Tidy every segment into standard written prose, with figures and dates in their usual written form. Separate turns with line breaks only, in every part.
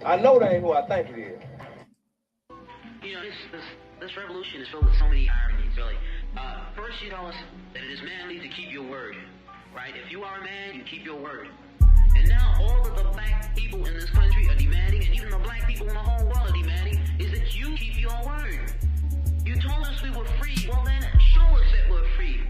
I know that ain't who I think it is.
You know, this revolution is filled with so many ironies, really. First, you tell us that it is manly to keep your word, right? If you are a man, you keep your word. And now all of the black people in this country are demanding, and even the black people in the whole world are demanding, is that you keep your word. You told us we were free. Well then, show us that we're free.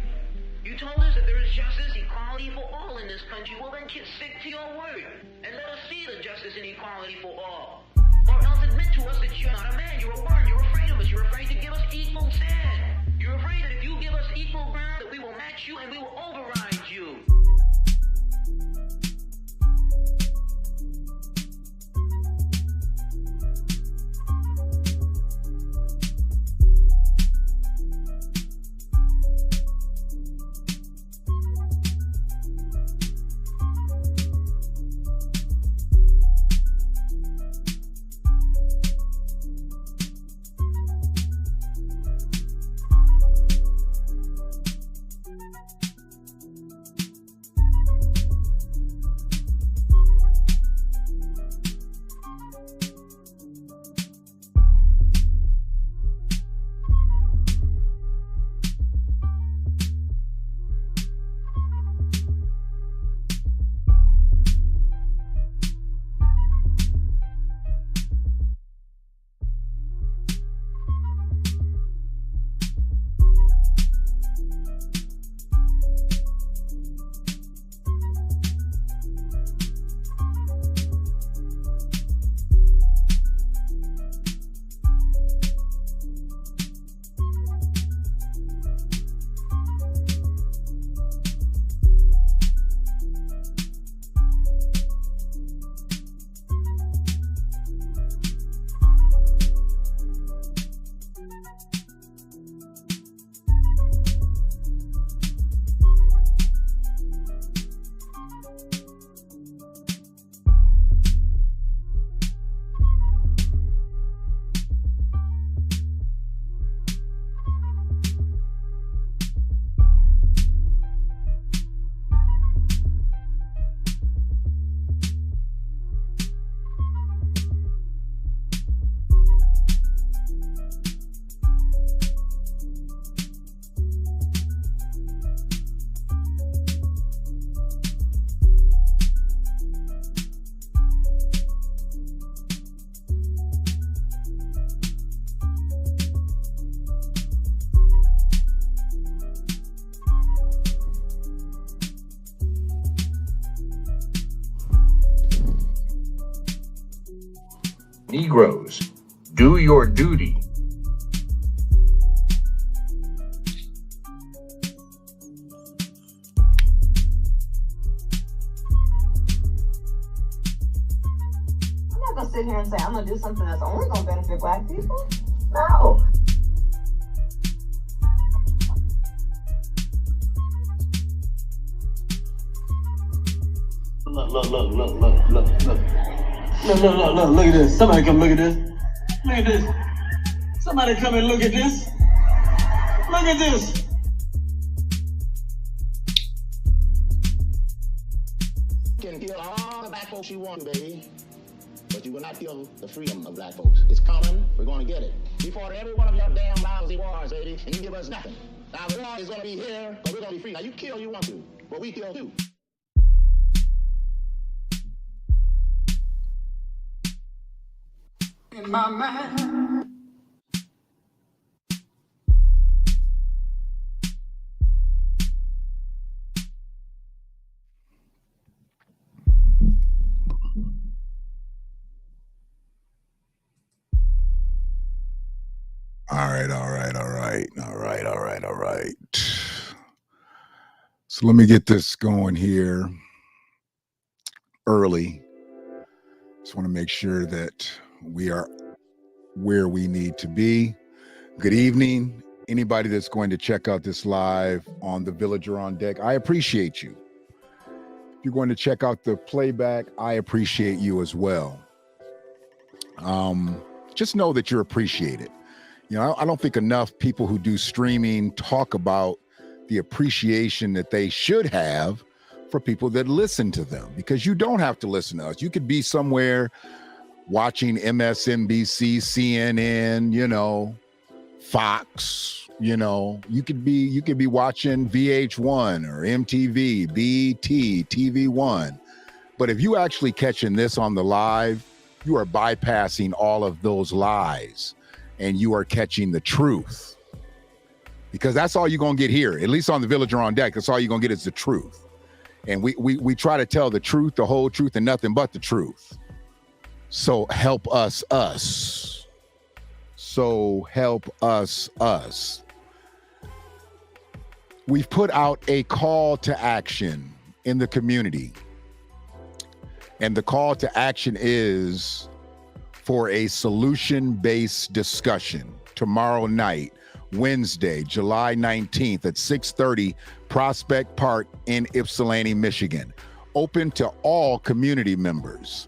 You told us that there is justice, equality for all in this country. Well then, stick to your word. And let us see the justice and equality for all. Or else admit to us that you're not a man, you're a bird, you're afraid of us, you're afraid to give us equal stand. You're afraid that if you give us equal ground, that we will match you and we will override you.
Negroes, do your duty.
I'm not gonna sit here and say I'm gonna do something that's only gonna benefit black people. No.
Look at this. Somebody come look at this. Look at this. Somebody come and look at this. Look at this.
You can kill all the black folks you want, baby, but you will not kill the freedom of black folks. It's coming. We're going to get it. We fought every one of your damn lousy wars, baby, and you give us nothing. Now the war is going to be here, but we're going to be free. Now you kill you want to, but we kill too.
In my mind.
All right. So let me get this going here early. Just want to make sure that we are where we need to be. Good evening. Anybody that's going to check out this live on the Villager on Deck, I appreciate you. If you're going to check out the playback, I appreciate you as well. Just know that you're appreciated. You know, I don't think enough people who do streaming talk about the appreciation that they should have for people that listen to them, because you don't have to listen to us. You could be somewhere watching MSNBC, CNN, you know, Fox, you know, you could be watching VH1 or MTV, BT, TV1. But if you actually catching this on the live, you are bypassing all of those lies and you are catching the truth. Because that's all you're going to get here, at least on the Villager on Deck. That's all you're going to get is the truth. And we try to tell the truth, the whole truth, and nothing but the truth. So help us. So help us. We've put out a call to action in the community. And the call to action is for a solution-based discussion tomorrow night, Wednesday, July 19th at 6:30, Prospect Park in Ypsilanti, Michigan. Open to all community members.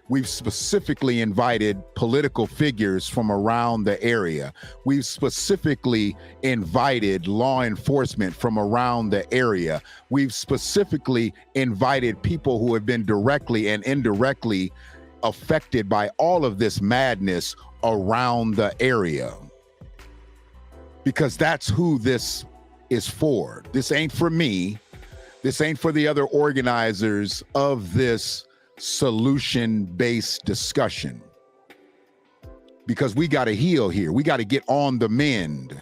We've specifically invited political figures from around the area. We've specifically invited law enforcement from around the area. We've specifically invited people who have been directly and indirectly affected by all of this madness around the area. Because that's who this is for. This ain't for me. This ain't for the other organizers of this solution-based discussion. Because we got to heal here. We got to get on the mend.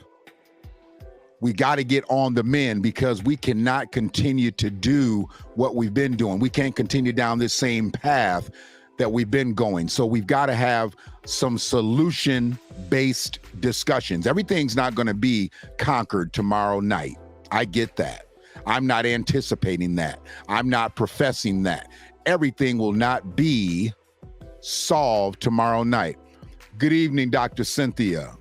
We got to get on the mend because we cannot continue to do what we've been doing. We can't continue down this same path that we've been going. So we've got to have some solution-based discussions. Everything's not going to be conquered tomorrow night. I get that. I'm not anticipating that. I'm not professing that. Everything will not be solved tomorrow night. Good evening, Dr. Cynthia.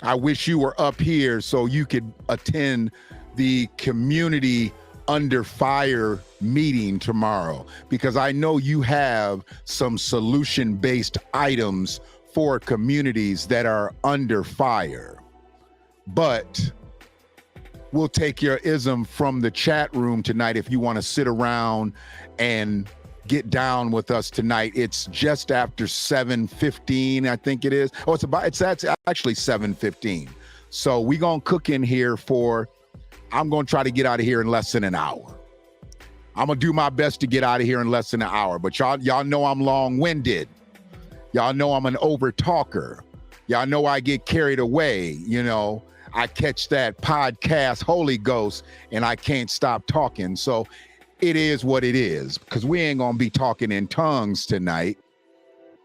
I wish you were up here so you could attend the community under fire meeting tomorrow, because I know you have some solution-based items for communities that are under fire. But we'll take your ism from the chat room tonight if you want to sit around and get down with us tonight. It's just after 7:15, I think it is. Oh, it's actually 7:15. So we're gonna cook in here I'm gonna try to get out of here in less than an hour. I'm gonna do my best to get out of here in less than an hour, but y'all know I'm long-winded. Y'all know I'm an over-talker. Y'all know I get carried away, you know. I catch that podcast Holy Ghost and I can't stop talking. So it is what it is, because we ain't gonna be talking in tongues tonight.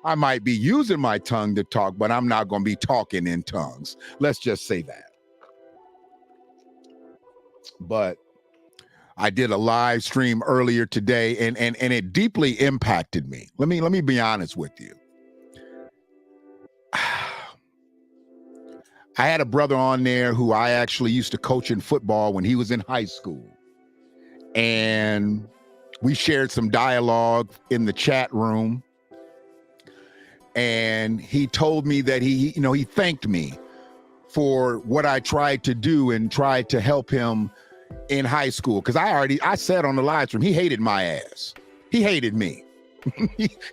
I might be using my tongue to talk, but I'm not gonna be talking in tongues. Let's just say that. But I did a live stream earlier today and it deeply impacted me. Let me be honest with you. I had a brother on there who I actually used to coach in football when he was in high school. And we shared some dialogue in the chat room. And he told me that he thanked me for what I tried to do and tried to help him in high school. Because I said on the live stream, he hated my ass. He hated me.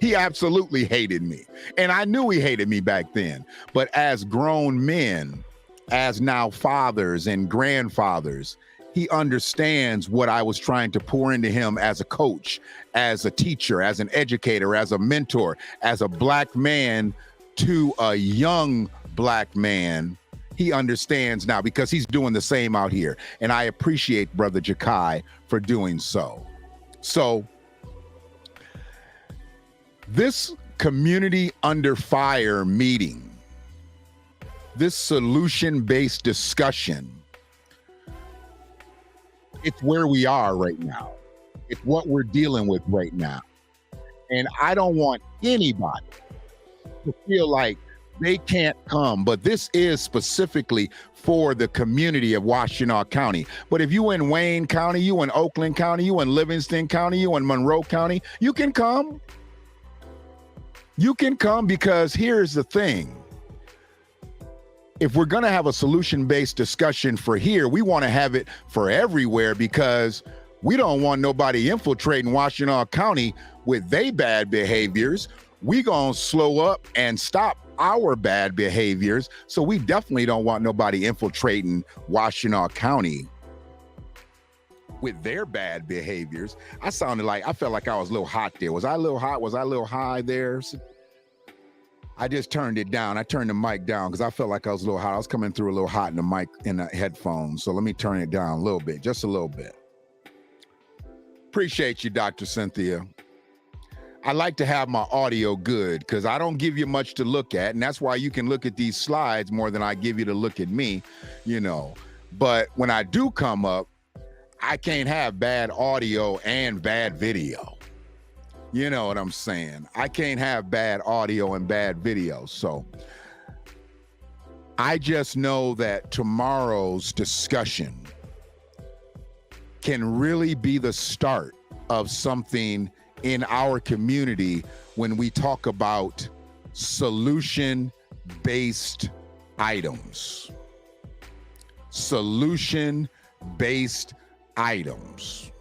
He absolutely hated me. And I knew he hated me back then. But as grown men, as now fathers and grandfathers, he understands what I was trying to pour into him as a coach, as a teacher, as an educator, as a mentor, as a black man to a young black man. He understands now because he's doing the same out here. And I appreciate Brother Jakai for doing so. So this community under fire meeting, this solution-based discussion, it's where we are right now. It's what we're dealing with right now. And I don't want anybody to feel like they can't come, but this is specifically for the community of Washtenaw County. But if you in Wayne County, you in Oakland County, you in Livingston County, you in Monroe County, you can come. You can come, because here's the thing. If we're going to have a solution-based discussion for here, we want to have it for everywhere, because We don't want nobody infiltrating Washtenaw County with their bad behaviors. We gonna slow up and stop our bad behaviors. So we definitely don't want nobody infiltrating Washtenaw County with their bad behaviors. I felt like I was a little hot there. Was I a little hot? Was I a little high there? I just turned it down. I turned the mic down because I felt like I was a little hot. I was coming through a little hot in the mic, in the headphones. So let me turn it down a little bit, just a little bit. Appreciate you, Dr. Cynthia. I like to have my audio good because I don't give you much to look at. And that's why you can look at these slides more than I give you to look at me, you know. But when I do come up, I can't have bad audio and bad video. You know what I'm saying? I can't have bad audio and bad video. So I just know that tomorrow's discussion can really be the start of something in our community when we talk about solution-based items. Solution-based items.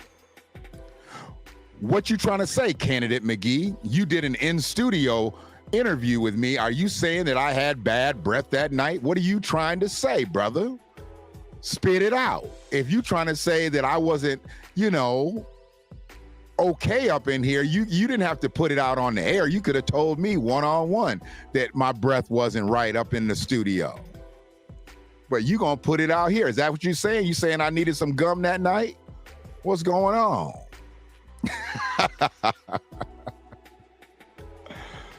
What you trying to say, Candidate McGee? You did an in-studio interview with me. Are you saying that I had bad breath that night? What are you trying to say, brother? Spit it out. If you trying to say that I wasn't, you know, okay up in here, you didn't have to put it out on the air. You could have told me one-on-one that my breath wasn't right up in the studio. But you gonna put it out here. Is that what you're saying? You saying I needed some gum that night? What's going on?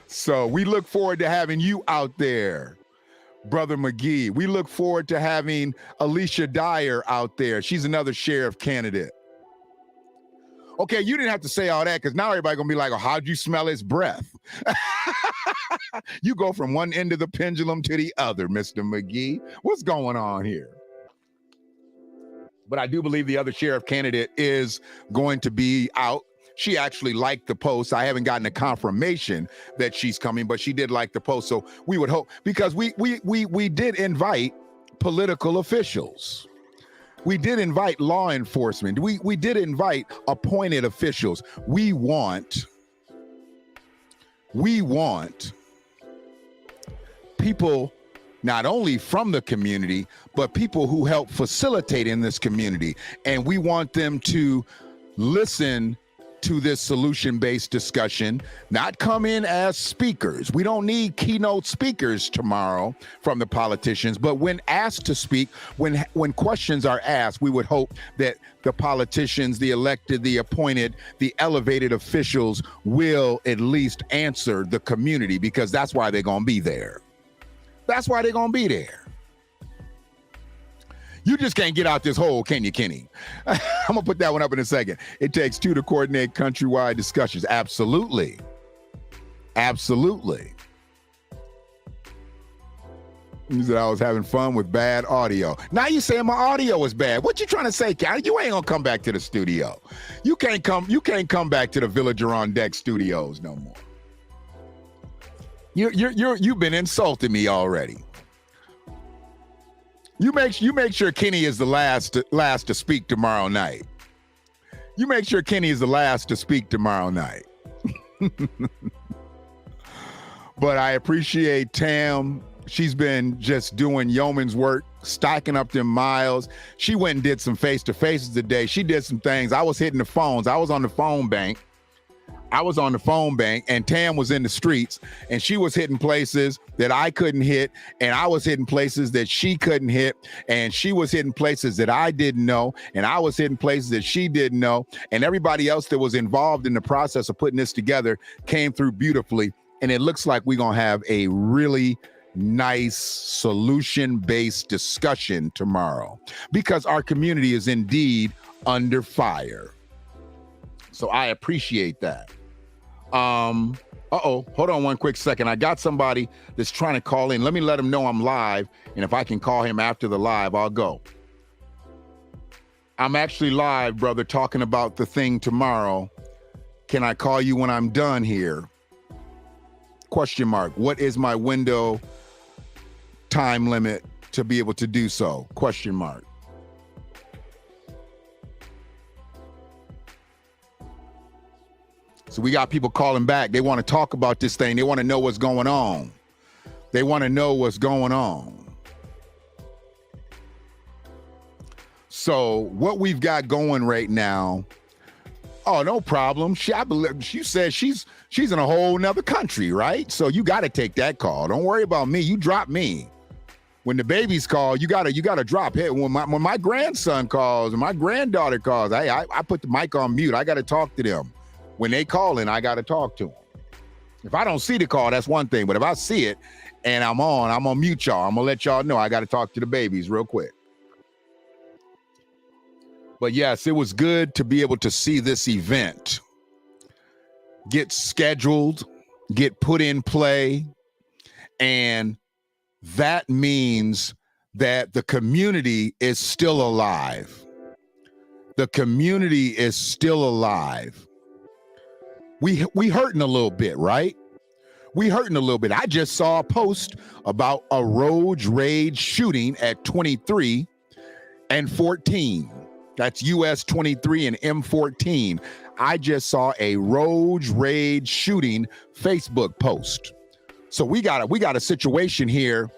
So we look forward to having you out there, Brother McGee. We look forward to having Alicia Dyer out there. She's another sheriff candidate. Okay, you didn't have to say all that because now everybody gonna be like, oh, how'd you smell his breath? You go from one end of the pendulum to the other, Mr. McGee. What's going on here? But I do believe the other sheriff candidate is going to be out. She actually liked the post. I haven't gotten a confirmation that she's coming, but she did like the post. So we would hope, because we did invite political officials. We did invite law enforcement. We did invite appointed officials. We want people not only from the community, but people who help facilitate in this community. And we want them to listen to this solution-based discussion, not come in as speakers. We don't need keynote speakers tomorrow from the politicians, but when asked to speak, when questions are asked, we would hope that the politicians, the elected, the appointed, the elevated officials will at least answer the community, because that's why they're gonna be there. That's why they're gonna be there. You just can't get out this hole, can you, Kenny? I'm gonna put that one up in a second. It takes two to coordinate countrywide discussions. Absolutely. Absolutely. You said I was having fun with bad audio. Now you saying my audio is bad. What you trying to say, Cal? You ain't gonna come back to the studio. You can't come back to the Villager on Deck studios no more. You've been insulting me already. You make sure Kenny is the last to speak tomorrow night. You make sure Kenny is the last to speak tomorrow night. But I appreciate Tam. She's been just doing yeoman's work, stacking up them miles. She went and did some face-to-faces today. She did some things. I was hitting the phones. I was on the phone bank, and Tam was in the streets, and she was hitting places that I couldn't hit, and I was hitting places that she couldn't hit, and she was hitting places that I didn't know, and I was hitting places that she didn't know, and everybody else that was involved in the process of putting this together came through beautifully, and it looks like we're gonna have a really nice solution-based discussion tomorrow, because our community is indeed under fire. So I appreciate that. Hold on one quick second. I got somebody that's trying to call in. Let me let him know I'm live, and if I can call him after the live, I'll go. I'm actually live, brother, talking about the thing tomorrow. Can I call you when I'm done here? Question mark. What is my window time limit to be able to do so? Question mark. So we got people calling back. They want to talk about this thing. They want to know what's going on. They want to know what's going on. So what we've got going right now, oh, no problem. I believe she says she's in a whole nother country, right? So you got to take that call. Don't worry about me. You drop me. When the babies call, you gotta drop. Hey, when my grandson calls and my granddaughter calls, I put the mic on mute. I got to talk to them. When they call in, I got to talk to them. If I don't see the call, that's one thing. But if I see it and I'm gonna mute y'all. I'm gonna let y'all know I got to talk to the babies real quick. But yes, it was good to be able to see this event get scheduled, get put in play, and that means that the community is still alive. The community is still alive. We hurting a little bit, right? We hurting a little bit. I just saw a post about a road rage shooting at 23 and 14. That's US 23 and M14. I just saw a road rage shooting Facebook post. So we got a situation here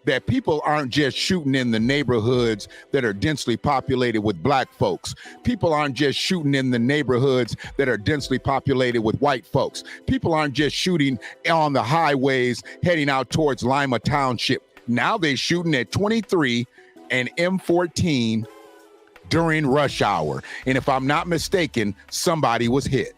that people aren't just shooting in the neighborhoods that are densely populated with black folks. People aren't just shooting in the neighborhoods that are densely populated with white folks. People aren't just shooting on the highways heading out towards Lima Township. Now they're shooting at 23 and M14 during rush hour. And if I'm not mistaken, somebody was hit.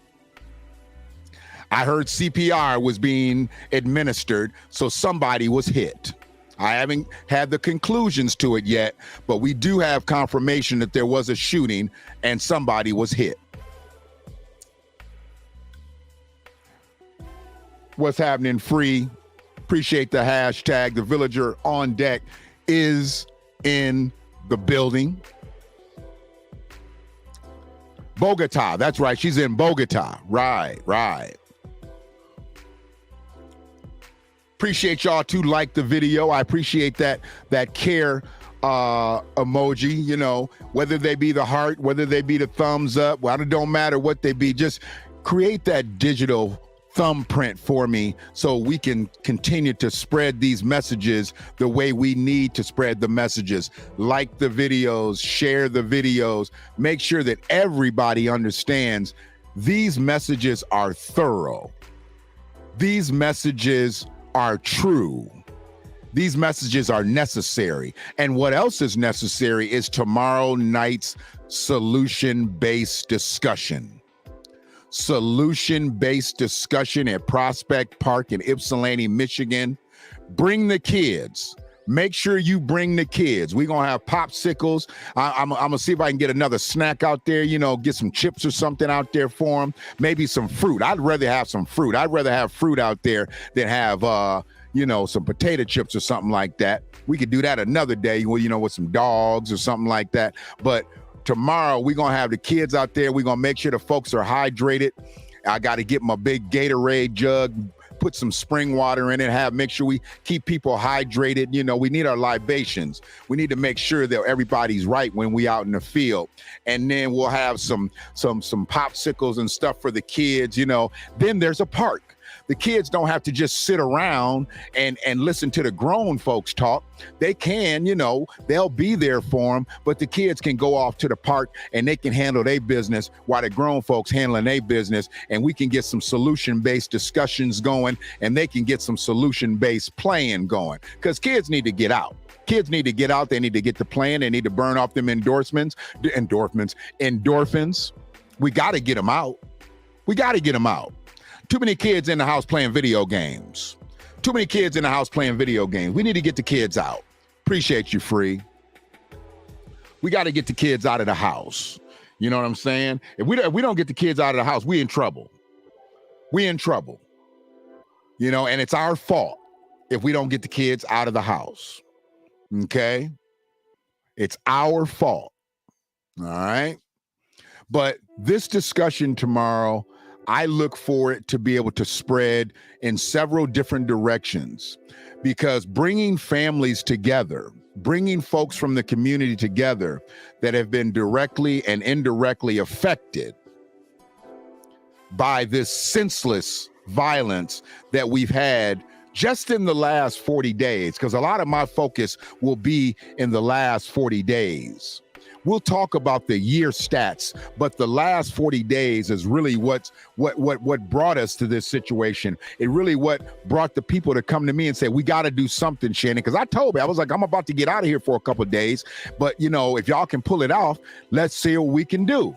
I heard CPR was being administered, so somebody was hit. I haven't had the conclusions to it yet, but we do have confirmation that there was a shooting and somebody was hit. What's happening, Free? Appreciate the hashtag. The Villager on Deck is in the building. Bogota, that's right. She's in Bogota. Right. Appreciate y'all to like the video. I appreciate that care emoji, you know, whether they be the heart, whether they be the thumbs up, well, it don't matter what they be. Just create that digital thumbprint for me so we can continue to spread these messages the way we need to spread the messages. Like the videos, share the videos, make sure that everybody understands these messages are thorough. These messages are true. These messages are necessary. And what else is necessary is tomorrow night's solution-based discussion. Solution-based discussion at Prospect Park in Ypsilanti, Michigan. Bring the kids. Make sure you bring the kids. We're going to have popsicles. I'm going to see if I can get another snack out there, you know, get some chips or something out there for them. Maybe some fruit. I'd rather have some fruit. I'd rather have fruit out there than have, you know, some potato chips or something like that. We could do that another day, you know, with some dogs or something like that. But tomorrow, we're going to have the kids out there. We're going to make sure the folks are hydrated. I got to get my big Gatorade jug, put some spring water in it, make sure we keep people hydrated. You know, we need our libations. We need to make sure that everybody's right when we out in the field. And then we'll have some popsicles and stuff for the kids, you know. Then there's a park. The kids don't have to just sit around and listen to the grown folks talk. They can, you know, they'll be there for them, but the kids can go off to the park and they can handle their business while the grown folks handling their business, and we can get some solution-based discussions going, and they can get some solution-based playing going, because kids need to get out. Kids need to get out. They need to get to playing. They need to burn off them endorphins. We got to get them out. We got to get them out. Too many kids in the house playing video games. Too many kids in the house playing video games. We need to get the kids out. Appreciate you, Free. We got to get the kids out of the house. You know what I'm saying? If we don't get the kids out of the house, we in trouble. We in trouble. You know, and it's our fault if we don't get the kids out of the house. Okay? It's our fault. All right? But this discussion tomorrow, I look for it to be able to spread in several different directions, because bringing families together, bringing folks from the community together that have been directly and indirectly affected by this senseless violence that we've had just in the last 40 days, because a lot of my focus will be in the last 40 days. We'll talk about the year stats, but the last 40 days is really what brought us to this situation. It really what brought the people to come to me and say, we got to do something, Shannon. Because I told me, I was like, I'm about to get out of here for a couple of days, but you know, if y'all can pull it off, let's see what we can do.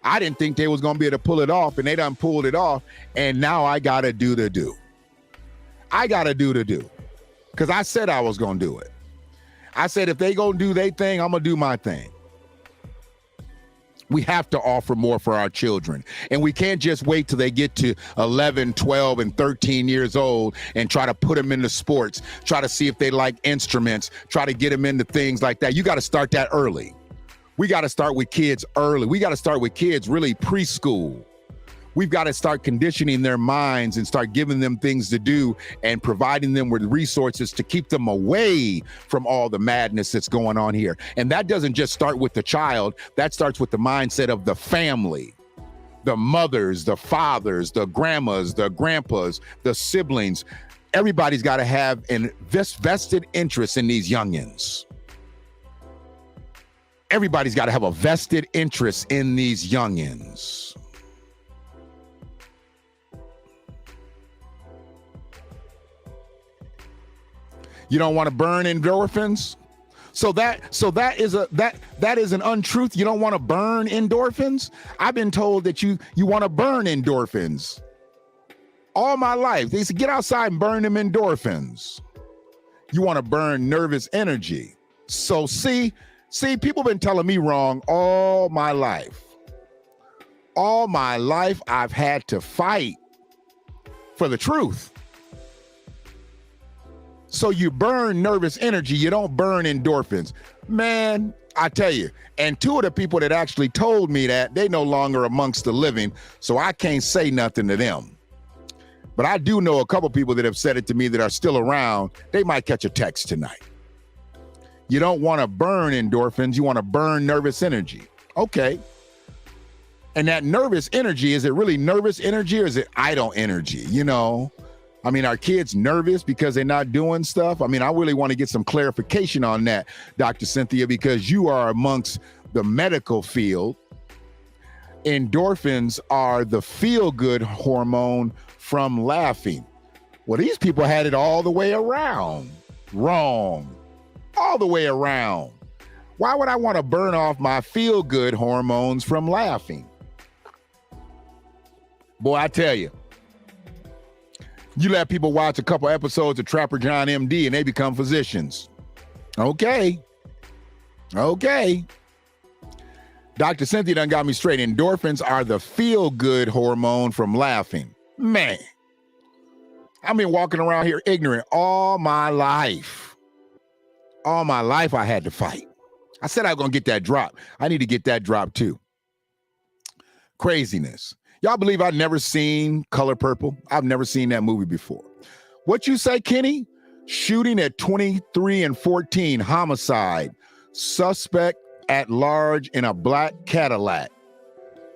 I didn't think they was going to be able to pull it off, and they done pulled it off, and now I got to do the do. I got to do the do, because I said I was going to do it. I said, if they going to do their thing, I'm going to do my thing. We have to offer more for our children. And we can't just wait till they get to 11, 12, and 13 years old and try to put them into sports, try to see if they like instruments, try to get them into things like that. You got to start that early. We got to start with kids early. We got to start with kids really preschool. We've got to start conditioning their minds and start giving them things to do and providing them with resources to keep them away from all the madness that's going on here. And that doesn't just start with the child. That starts with the mindset of the family, the mothers, the fathers, the grandmas, the grandpas, the siblings. Everybody's got to have an vested interest in these youngins. Everybody's got to have a vested interest in these youngins. You don't want to burn endorphins? So that is an untruth. You don't want to burn endorphins? I've been told that you want to burn endorphins. All my life, they said, get outside and burn them endorphins. You want to burn nervous energy. So see, people been telling me wrong all my life. All my life, I've had to fight for the truth. So you burn nervous energy, you don't burn endorphins. Man, I tell you, and two of the people that actually told me that, they no longer amongst the living, so I can't say nothing to them. But I do know a couple people that have said it to me that are still around. They might catch a text tonight. You don't want to burn endorphins, you want to burn nervous energy. Okay. And that nervous energy, is it really nervous energy or is it idle energy? You know? I mean, are kids nervous because they're not doing stuff? I mean, I really want to get some clarification on that, Dr. Cynthia, because you are amongst the medical field. Endorphins are the feel-good hormone from laughing. Well, these people had it all the way around. Wrong. All the way around. Why would I want to burn off my feel-good hormones from laughing? Boy, I tell you. You let people watch a couple episodes of Trapper John MD and they become physicians. Okay. Dr. Cynthia done got me straight. Endorphins are the feel-good hormone from laughing. Man, I've been walking around here ignorant all my life. All my life I had to fight. I said I was going to get that drop. I need to get that drop too. Craziness. Y'all believe I've never seen Color Purple? I've never seen that movie before. What you say, Kenny? Shooting at 23 and 14, homicide. Suspect at large in a black Cadillac.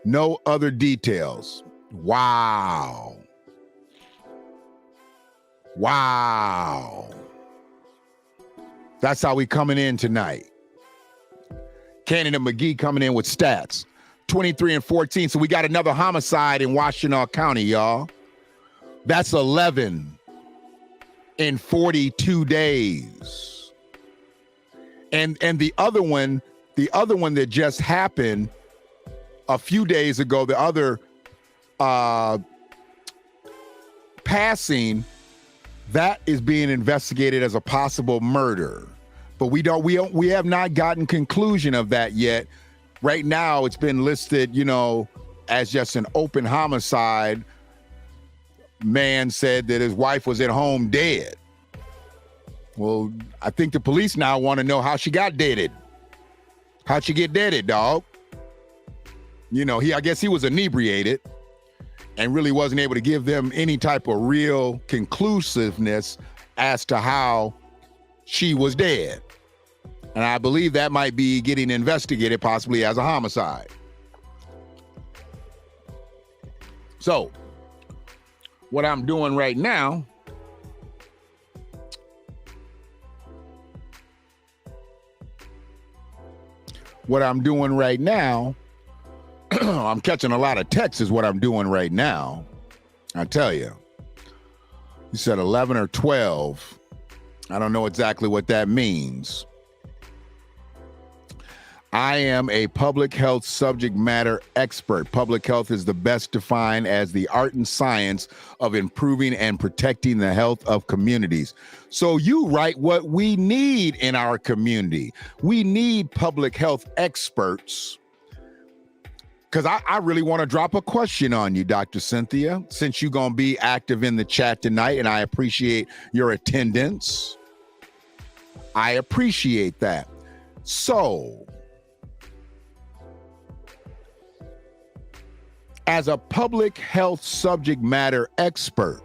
No other details. Wow. That's how we coming in tonight. Canada McGee coming in with stats. 23 and 14. So we got another homicide in Washtenaw County, y'all. That's 11 in 42 days. And the other one that just happened a few days ago, the other passing, that is being investigated as a possible murder. But we have not gotten conclusion of that yet. Right now, it's been listed, as just an open homicide. Man said that his wife was at home dead. Well, I think the police now want to know how she got deaded. How'd she get deaded, dog? I guess he was inebriated and really wasn't able to give them any type of real conclusiveness as to how she was dead. And I believe that might be getting investigated possibly as a homicide. So what I'm doing right now, I'm catching a lot of texts is what I'm doing right now. I tell you. You said 11 or 12. I don't know exactly what that means. I am a public health subject matter expert. Public health is the best defined as the art and science of improving and protecting the health of communities. So you write what we need in our community. We need public health experts. Because I really want to drop a question on you, Dr. Cynthia, since you're going to be active in the chat tonight, and I appreciate your attendance. I appreciate that. So, as a public health subject matter expert,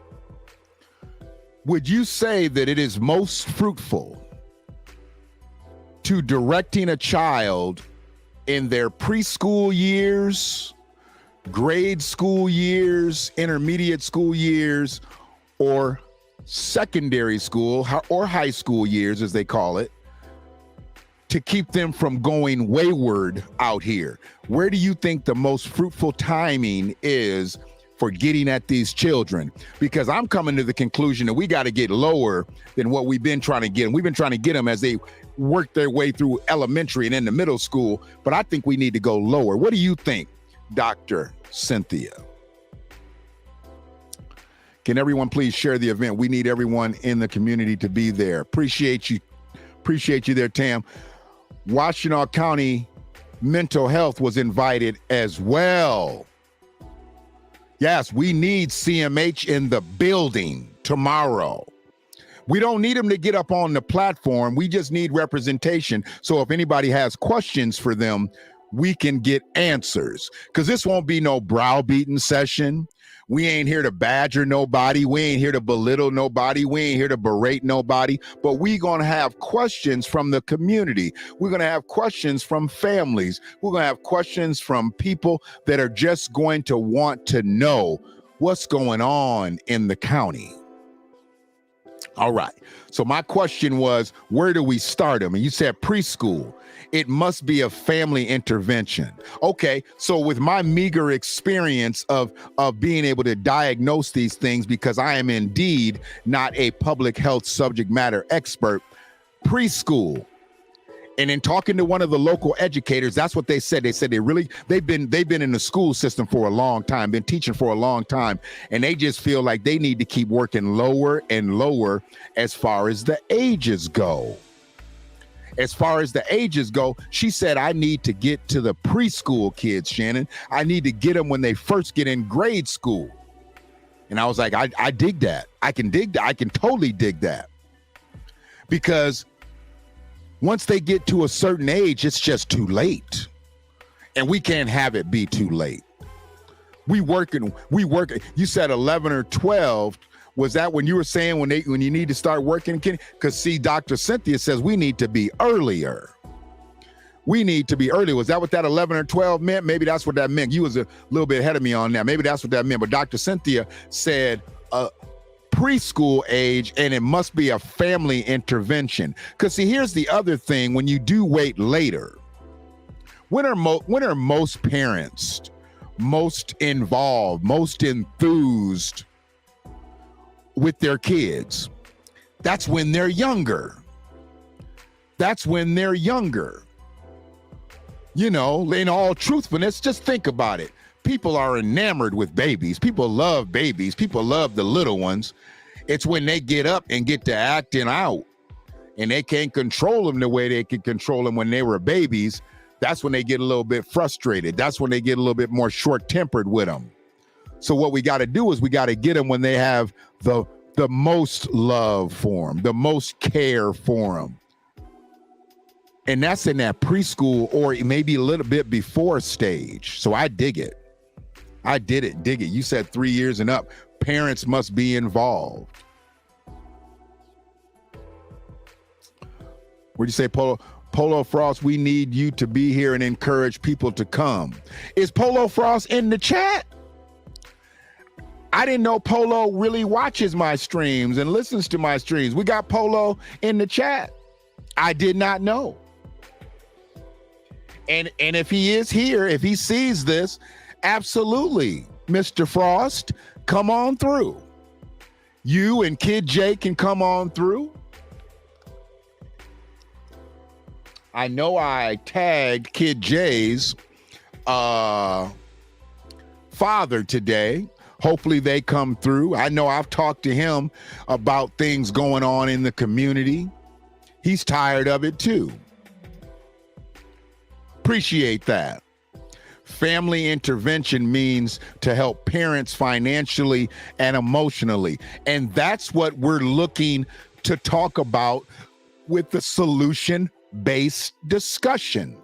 would you say that it is most fruitful to directing a child in their preschool years, grade school years, intermediate school years, or secondary school or high school years, as they call it, to keep them from going wayward out here? Where do you think the most fruitful timing is for getting at these children? Because I'm coming to the conclusion that we got to get lower than what we've been trying to get. And we've been trying to get them as they work their way through elementary and into middle school, but I think we need to go lower. What do you think, Dr. Cynthia? Can everyone please share the event? We need everyone in the community to be there. Appreciate you there, Tam. Washtenaw County Mental Health was invited as well. Yes, we need CMH in the building tomorrow. We don't need them to get up on the platform. We just need representation. So if anybody has questions for them, we can get answers. Because this won't be no browbeating session. We ain't here to badger nobody. We ain't here to belittle nobody. We ain't here to berate nobody. But we gonna have questions from the community. We're gonna have questions from families. We're gonna have questions from people that are just going to want to know what's going on in the county. All right. So my question was, where do we start them? And you said preschool. It must be a family intervention. Okay. So with my meager experience of being able to diagnose these things, because I am indeed not a public health subject matter expert, preschool. And in talking to one of the local educators, that's what they said. They said they've been in the school system for a long time, been teaching for a long time, and they just feel like they need to keep working lower and lower as far as the ages go. As far as the ages go, she said, I need to get to the preschool kids, Shannon. I need to get them when they first get in grade school. And I was like, I dig that. I can dig that. I can totally dig that. Because once they get to a certain age, it's just too late. And we can't have it be too late. We working. You said 11 or 12. Was that when you were saying when you need to start working? Because see, Dr. Cynthia says we need to be earlier. We need to be earlier. Was that what that 11 or 12 meant? Maybe that's what that meant. You was a little bit ahead of me on that. Maybe that's what that meant. But Dr. Cynthia said preschool age, and it must be a family intervention. Because see, here's the other thing: when you do wait later, when are most parents most involved, most enthused with their kids? That's when they're younger. That's when they're younger. You know, in all truthfulness, just think about it. People are enamored with babies. People love babies. People love the little ones. It's when they get up and get to acting out and they can't control them the way they could control them when they were babies. That's when they get a little bit frustrated. That's when they get a little bit more short-tempered with them. So what we got to do is we got to get them when they have the most love for them, the most care for them. And that's in that preschool or maybe a little bit before stage. So I dig it. I dig it. You said 3 years and up. Parents must be involved. What'd you say, Polo Frost? We need you to be here and encourage people to come. Is Polo Frost in the chat? I didn't know Polo really watches my streams and listens to my streams. We got Polo in the chat. I did not know. And if he is here, if he sees this, absolutely, Mr. Frost, come on through. You and Kid J can come on through. I know I tagged Kid J's father today. Hopefully they come through. I know I've talked to him about things going on in the community. He's tired of it too. Appreciate that. Family intervention means to help parents financially and emotionally. And that's what we're looking to talk about with the solution-based discussion.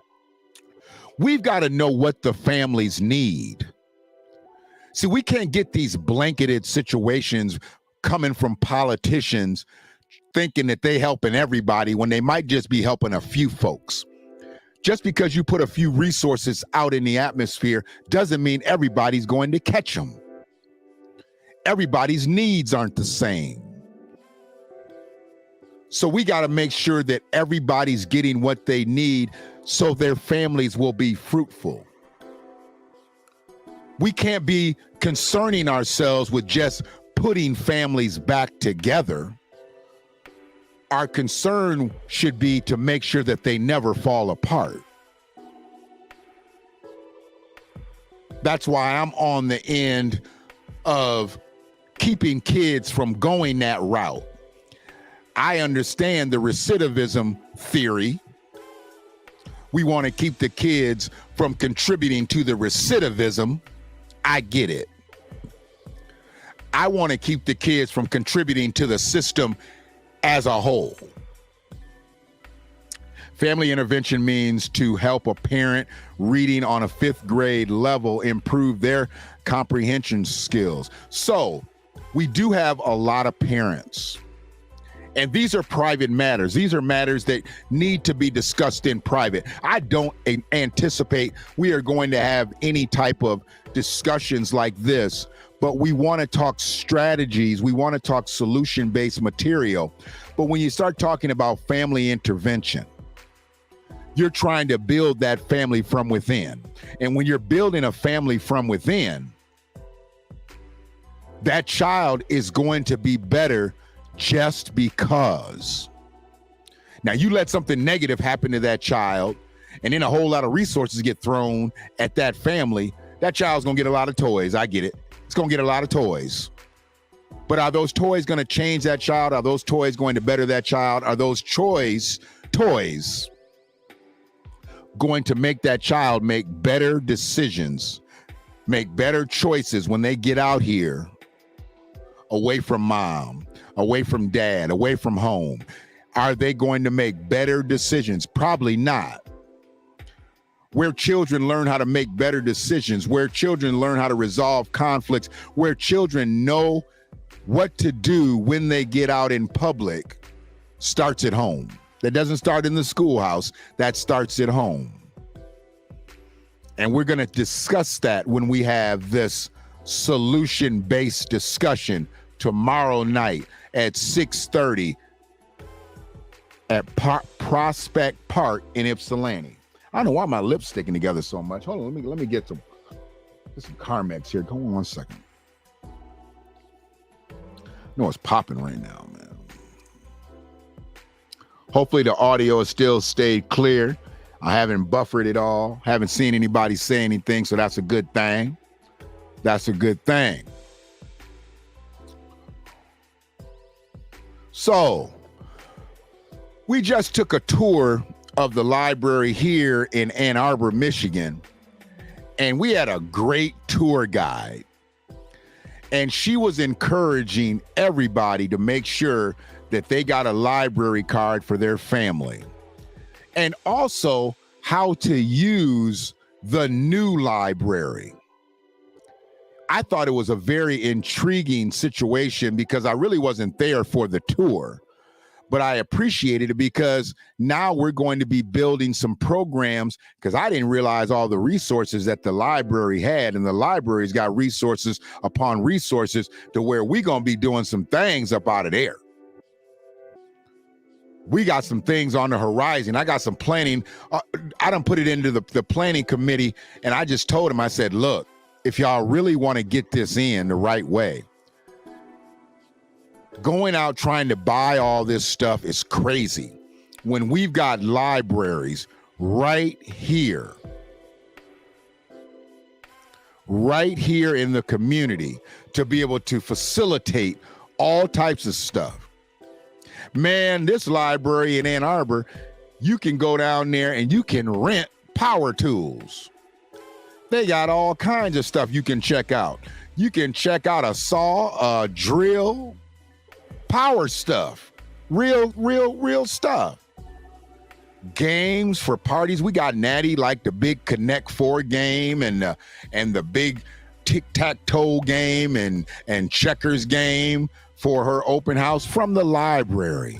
We've got to know what the families need. See, we can't get these blanketed situations coming from politicians thinking that they helping everybody when they might just be helping a few folks. Just because you put a few resources out in the atmosphere doesn't mean everybody's going to catch them. Everybody's needs aren't the same. So we got to make sure that everybody's getting what they need so their families will be fruitful. We can't be concerning ourselves with just putting families back together. Our concern should be to make sure that they never fall apart. That's why I'm on the end of keeping kids from going that route. I understand the recidivism theory. We want to keep the kids from contributing to the recidivism. I get it. I want to keep the kids from contributing to the system as a whole. Family intervention means to help a parent reading on a 5th grade level improve their comprehension skills. So we do have a lot of parents, and these are private matters. These are matters that need to be discussed in private. I don't anticipate we are going to have any type of discussions like this, but we want to talk strategies. We want to talk solution-based material. But when you start talking about family intervention, you're trying to build that family from within. And when you're building a family from within, that child is going to be better just because. Now, you let something negative happen to that child, and then a whole lot of resources get thrown at that family, that child's going to get a lot of toys. I get it. It's going to get a lot of toys. But are those toys going to change that child? Are those toys going to better that child? Are those toys going to make that child make better decisions, make better choices when they get out here away from mom, away from dad, away from home? Are they going to make better decisions? Probably not. Where children learn how to make better decisions, where children learn how to resolve conflicts, where children know what to do when they get out in public, starts at home. That doesn't start in the schoolhouse. That starts at home. And we're going to discuss that when we have this solution-based discussion tomorrow night at 6:30 at Prospect Park in Ypsilanti. I don't know why my lips sticking together so much. Hold on, let me get some Carmex here. Hold on one second. No, it's popping right now, man. Hopefully the audio has still stayed clear. I haven't buffered it all. Haven't seen anybody say anything, so that's a good thing. That's a good thing. So, we just took a tour of the library here in Ann Arbor, Michigan, and we had a great tour guide. And she was encouraging everybody to make sure that they got a library card for their family. And also how to use the new library. I thought it was a very intriguing situation because I really wasn't there for the tour. but I appreciated it because now we're going to be building some programs, because I didn't realize all the resources that the library had, and the library's got resources upon resources to where we're going to be doing some things up out of there. We got some things on the horizon. I got some planning. I done put it into the planning committee, and I just told him, I said, look, if y'all really want to get this in the right way, going out trying to buy all this stuff is crazy when we've got libraries right here in the community to be able to facilitate all types of stuff. Man, this library in Ann Arbor, you can go down there and you can rent power tools. They got all kinds of stuff you can check out. You can check out a saw, a drill, power stuff, real stuff. Games for parties. We got Natty like the big Connect 4 game and the big tic-tac-toe game and checkers game for her open house from the library.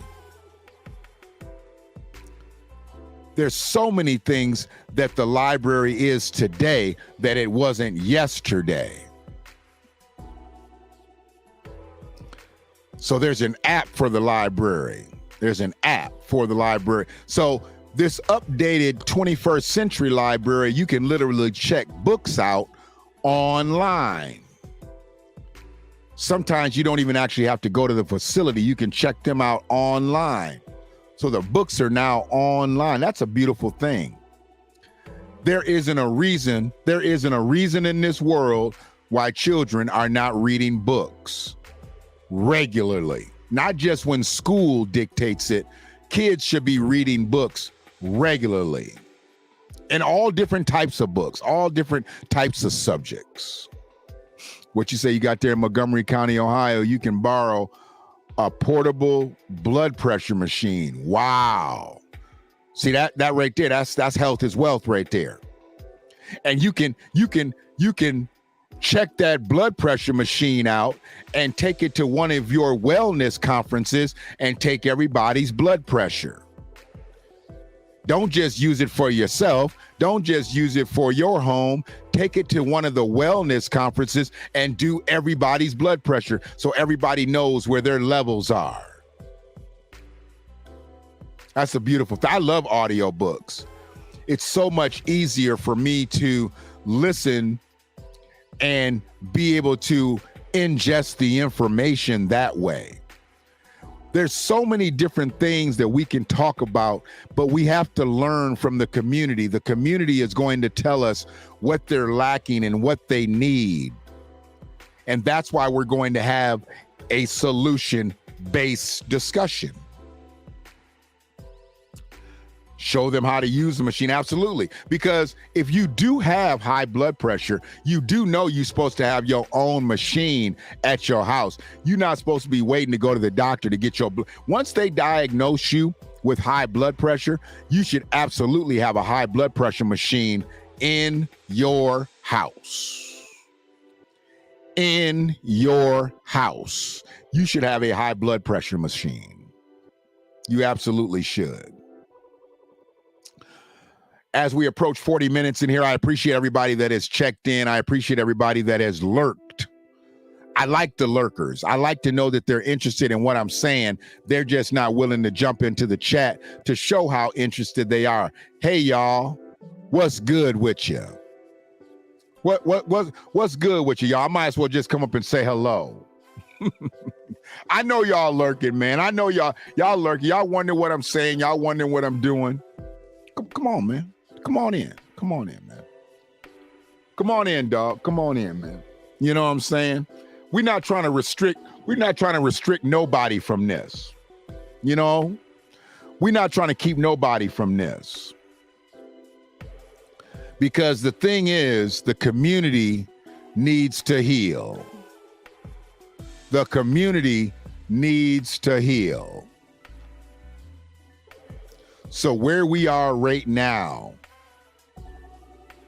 There's so many things that the library is today that it wasn't yesterday. So there's an app for the library. So this updated 21st century library, you can literally check books out online. Sometimes you don't even actually have to go to the facility. You can check them out online. So the books are now online. That's a beautiful thing. There isn't a reason in this world why children are not reading books regularly. Not just when school dictates it. Kids should be reading books regularly. And all different types of books, all different types of subjects. What you say you got there in Montgomery County, Ohio, you can borrow a portable blood pressure machine. Wow. See that right there, that's health is wealth right there. And you can check that blood pressure machine out and take it to one of your wellness conferences and take everybody's blood pressure. Don't just use it for yourself. Don't just use it for your home. Take it to one of the wellness conferences and do everybody's blood pressure so everybody knows where their levels are. That's a beautiful thing. I love audiobooks. It's so much easier for me to listen and be able to ingest the information that way. There's so many different things that we can talk about, but we have to learn from the community. The community is going to tell us what they're lacking and what they need. And that's why we're going to have a solution-based discussion. Show them how to use the machine, absolutely. Because if you do have high blood pressure, you do know you're supposed to have your own machine at your house. You're not supposed to be waiting to go to the doctor to get your blood. Once they diagnose you with high blood pressure, you should absolutely have a high blood pressure machine in your house. In your house, you should have a high blood pressure machine. You absolutely should. As we approach 40 minutes in here, I appreciate everybody that has checked in. I appreciate everybody that has lurked. I like the lurkers. I like to know that they're interested in what I'm saying. They're just not willing to jump into the chat to show how interested they are. Hey, y'all, what's good with you? What's good with you, y'all? I might as well just come up and say hello. I know y'all lurking, man. I know y'all lurking. Y'all wonder what I'm saying. Y'all wondering what I'm doing. Come on, man. Come on in, man. Come on in, dog. Come on in, man. You know what I'm saying? We're not trying to restrict nobody from this. You know? We're not trying to keep nobody from this. Because the thing is, the community needs to heal. The community needs to heal. So where we are right now,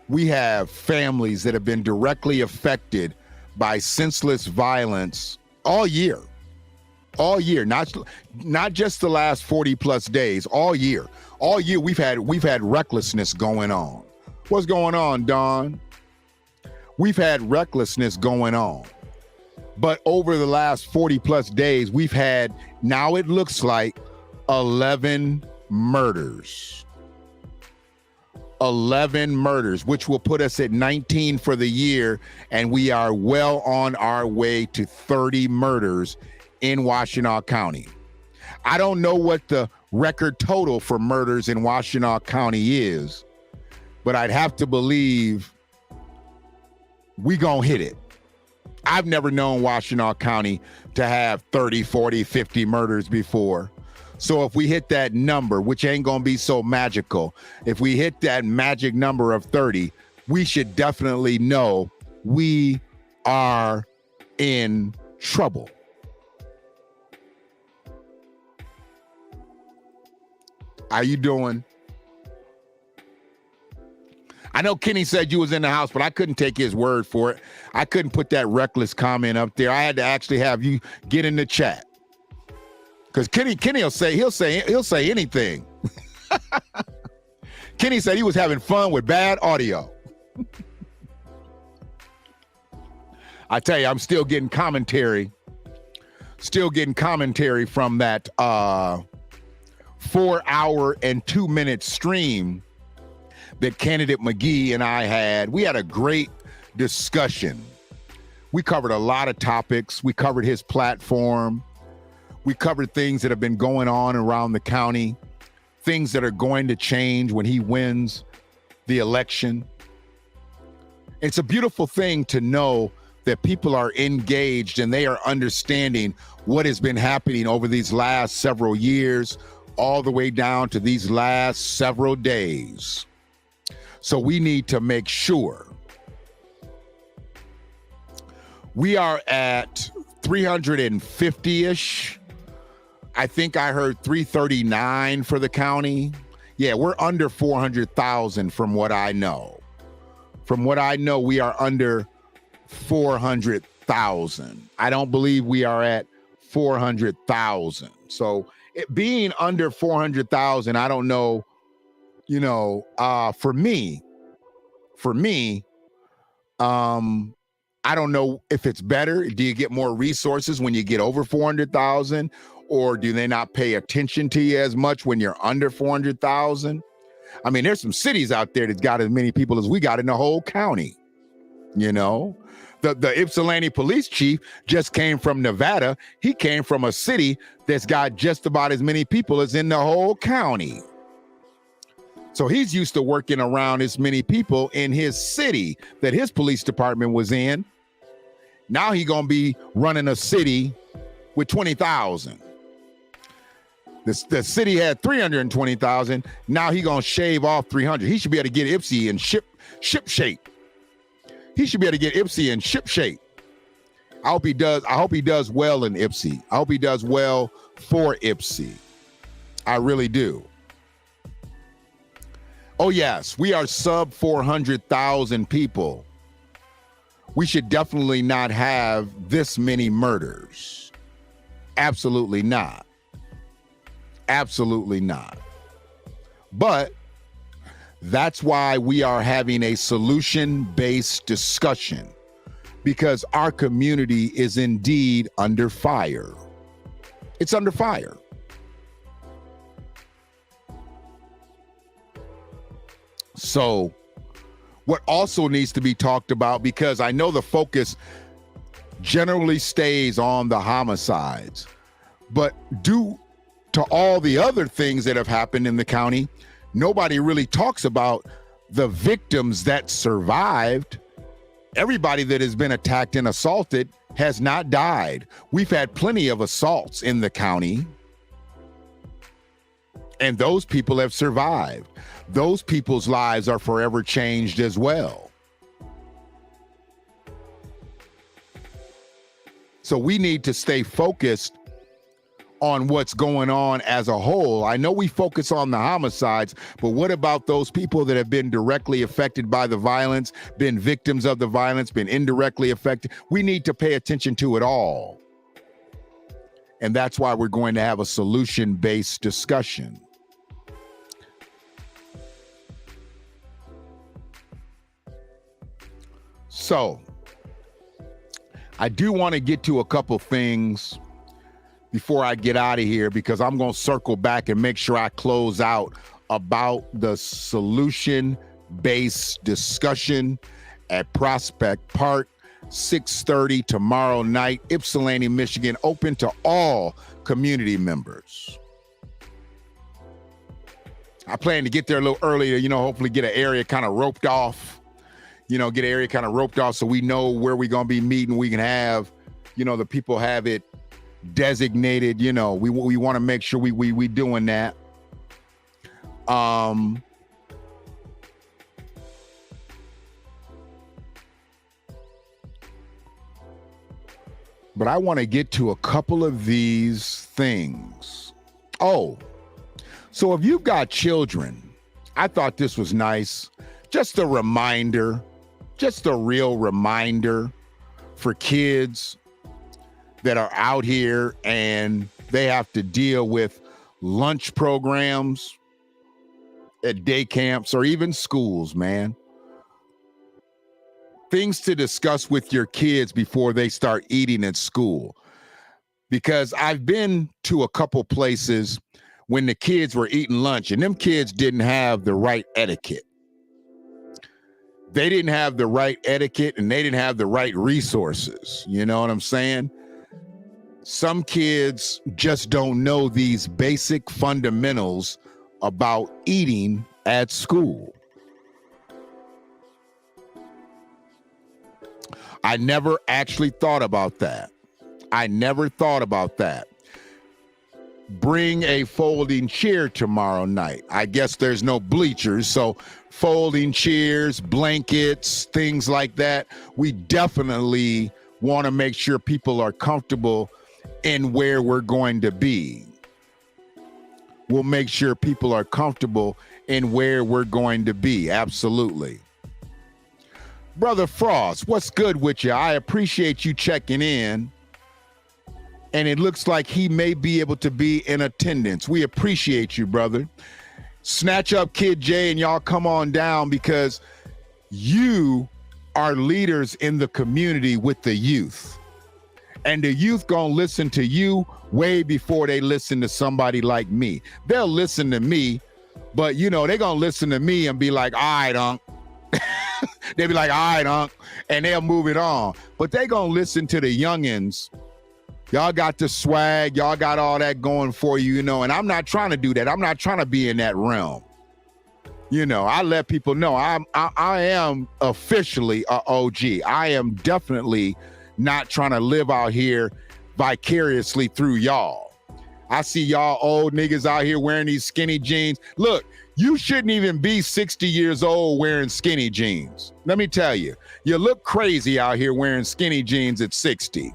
we have families that have been directly affected by senseless violence all year. All year, not just the last 40 plus days, all year. All year we've had recklessness going on. What's going on, Don? We've had recklessness going on. But over the last 40 plus days, we've had, now it looks like 11 murders. 11 murders, which will put us at 19 for the year, and we are well on our way to 30 murders in Washtenaw County. I don't know what the record total for murders in Washtenaw County is, but I'd have to believe we gonna hit it. I've never known Washtenaw County to have 30, 40, 50 murders before. So if we hit that number, which ain't gonna be so magical, if we hit that magic number of 30, we should definitely know we are in trouble. How you doing? I know Kenny said you was in the house, but I couldn't take his word for it. I couldn't put that reckless comment up there. I had to actually have you get in the chat. Because Kenny he'll say anything. Kenny said he was having fun with bad audio. I tell you, I'm still getting commentary from that 4 hour and 2 minute stream that candidate McGee and I had. We had a great discussion. We covered a lot of topics. We covered his platform. We covered things that have been going on around the county, things that are going to change when he wins the election. It's a beautiful thing to know that people are engaged and they are understanding what has been happening over these last several years, all the way down to these last several days. So we need to make sure we are at 350-ish. I think I heard 339 for the county. Yeah, we're under 400,000 from what I know. From what I know, we are under 400,000. I don't believe we are at 400,000. So it being under 400,000, I don't know, for me, I don't know if it's better. Do you get more resources when you get over 400,000, or do they not pay attention to you as much when you're under 400,000? I mean, there's some cities out there that's got as many people as we got in the whole county. The Ypsilanti police chief just came from Nevada. He came from a city that's got just about as many people as in the whole county. So he's used to working around as many people in his city that his police department was in. Now he's going to be running a city with 20,000. The city had 320,000. Now he's going to shave off 300. He should be able to get Ipsy in ship shape. He should be able to get Ipsy in ship shape. I hope he does well in Ipsy. I hope he does well for Ipsy. I really do. Oh, yes, we are sub 400,000 people. We should definitely not have this many murders. Absolutely not. Absolutely not. But that's why we are having a solution-based discussion, because our community is indeed under fire. It's under fire. So what also needs to be talked about, because I know the focus generally stays on the homicides, but due to all the other things that have happened in the county, nobody really talks about the victims that survived. Everybody that has been attacked and assaulted has not died. We've had plenty of assaults in the county, and those people have survived. Those people's lives are forever changed as well. So we need to stay focused on what's going on as a whole. I know we focus on the homicides, but what about those people that have been directly affected by the violence, been victims of the violence, been indirectly affected? We need to pay attention to it all. And that's why we're going to have a solution-based discussion. So I do want to get to a couple things before I get out of here, because I'm going to circle back and make sure I close out about the solution-based discussion at Prospect Park, 6:30 tomorrow night, Ypsilanti, Michigan, open to all community members. I plan to get there a little earlier, hopefully get an area kind of roped off, so we know where we're going to be meeting. We can have, the people have it designated, we want to make sure we doing that. But I want to get to a couple of these things. Oh, so if you've got children, I thought this was nice. Just a reminder, just a real reminder for kids that are out here and they have to deal with lunch programs at day camps or even schools, man. Things to discuss with your kids before they start eating at school. Because I've been to a couple places when the kids were eating lunch and them kids didn't have the right etiquette. They didn't have the right etiquette and they didn't have the right resources. You know what I'm saying? Some kids just don't know these basic fundamentals about eating at school. I never actually thought about that. Bring a folding chair tomorrow night. I guess there's no bleachers, so folding chairs, blankets, things like that. We definitely want to make sure people are comfortable in where we're going to be. We'll make sure people are comfortable in where we're going to be. Absolutely. Brother Frost, what's good with you? I appreciate you checking in. And it looks like he may be able to be in attendance. We appreciate you, brother. Snatch up Kid J and y'all come on down, because you are leaders in the community with the youth. And the youth gonna listen to you way before they listen to somebody like me. They'll listen to me, but they're gonna listen to me and be like, all right, Unc. They'll be like, all right, Unc, and they'll move it on. But they gonna listen to the youngins. Y'all got the swag, y'all got all that going for you, and I'm not trying to do that. I'm not trying to be in that realm. I let people know I am officially a OG. I am definitely not trying to live out here vicariously through y'all. I see y'all old niggas out here wearing these skinny jeans. Look, you shouldn't even be 60 years old wearing skinny jeans. Let me tell you, you look crazy out here wearing skinny jeans at 60.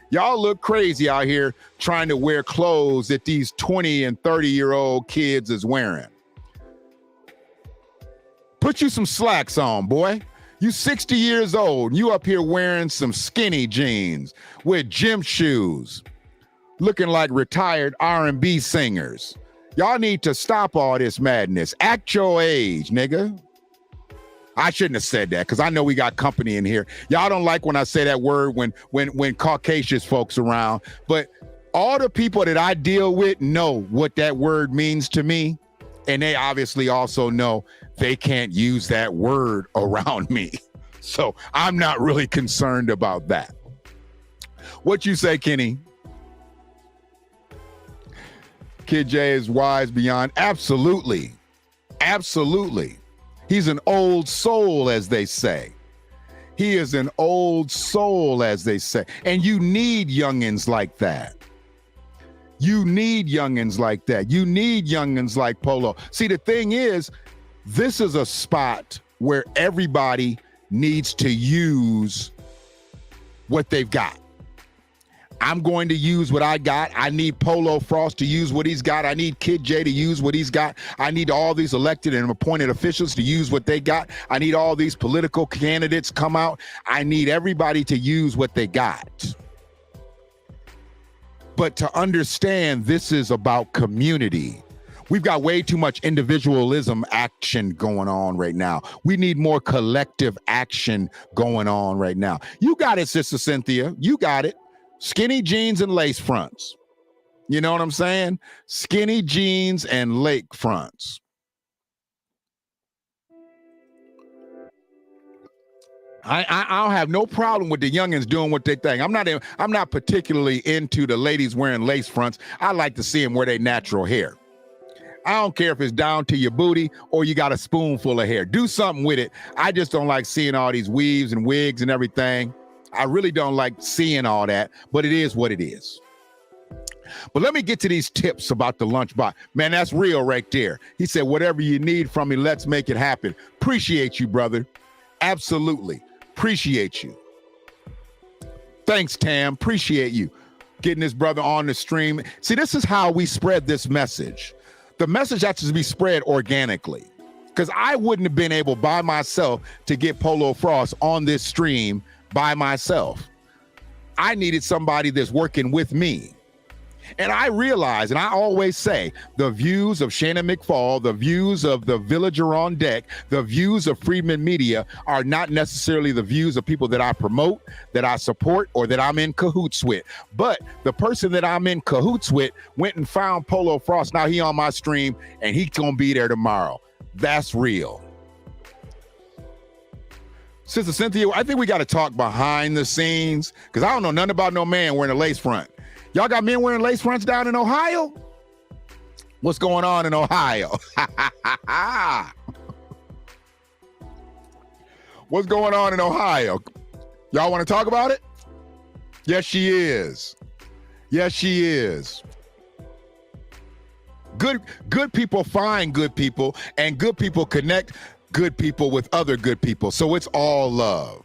Y'all look crazy out here trying to wear clothes that these 20 and 30-year-old kids is wearing. Put you some slacks on, boy. You 60 years old, you up here wearing some skinny jeans with gym shoes, looking like retired R&B singers. Y'all need to stop all this madness. Act your age, nigga. I shouldn't have said that, because I know we got company in here. Y'all don't like when I say that word when Caucasian folks around, but all the people that I deal with know what that word means to me, and they obviously also know they can't use that word around me. So I'm not really concerned about that. What you say, Kenny? Kid J is wise beyond. Absolutely. Absolutely. He's an old soul, as they say. He is an old soul, as they say. And you need youngins like that. You need youngins like that. You need youngins like Polo. See, the thing is, this is a spot where everybody needs to use what they've got. I'm going to use what I got. I need Polo Frost to use what he's got. I need Kid J to use what he's got. I need all these elected and appointed officials to use what they got. I need all these political candidates come out. I need everybody to use what they got. But to understand this is about community. We've got way too much individualism action going on right now. We need more collective action going on right now. You got it, Sister Cynthia. You got it. Skinny jeans and lace fronts. You know what I'm saying? Skinny jeans and lake fronts. I don't have no problem with the youngins doing what they think. I'm not particularly into the ladies wearing lace fronts. I like to see them wear their natural hair. I don't care if it's down to your booty or you got a spoonful of hair. Do something with it. I just don't like seeing all these weaves and wigs and everything. I really don't like seeing all that, but it is what it is. But let me get to these tips about the lunchbox. Man, that's real right there. He said, whatever you need from me, let's make it happen. Appreciate you, brother. Absolutely. Appreciate you. Thanks, Tam. Appreciate you getting this brother on the stream. See, this is how we spread this message. The message has to be spread organically, because I wouldn't have been able by myself to get Polo Frost on this stream by myself. I needed somebody that's working with me. And I realize, and I always say, the views of Shannon McFall, the views of the Villager on Deck, the views of Freedman Media are not necessarily the views of people that I promote, that I support, or that I'm in cahoots with. But the person that I'm in cahoots with went and found Polo Frost. Now he on my stream, and he's going to be there tomorrow. That's real. Sister Cynthia, I think we got to talk behind the scenes, because I don't know nothing about no man wearing a lace front. Y'all got men wearing lace fronts down in Ohio? What's going on in Ohio? What's going on in Ohio? Y'all want to talk about it? Yes, she is. Yes, she is. Good people find good people, and good people connect good people with other good people. So it's all love.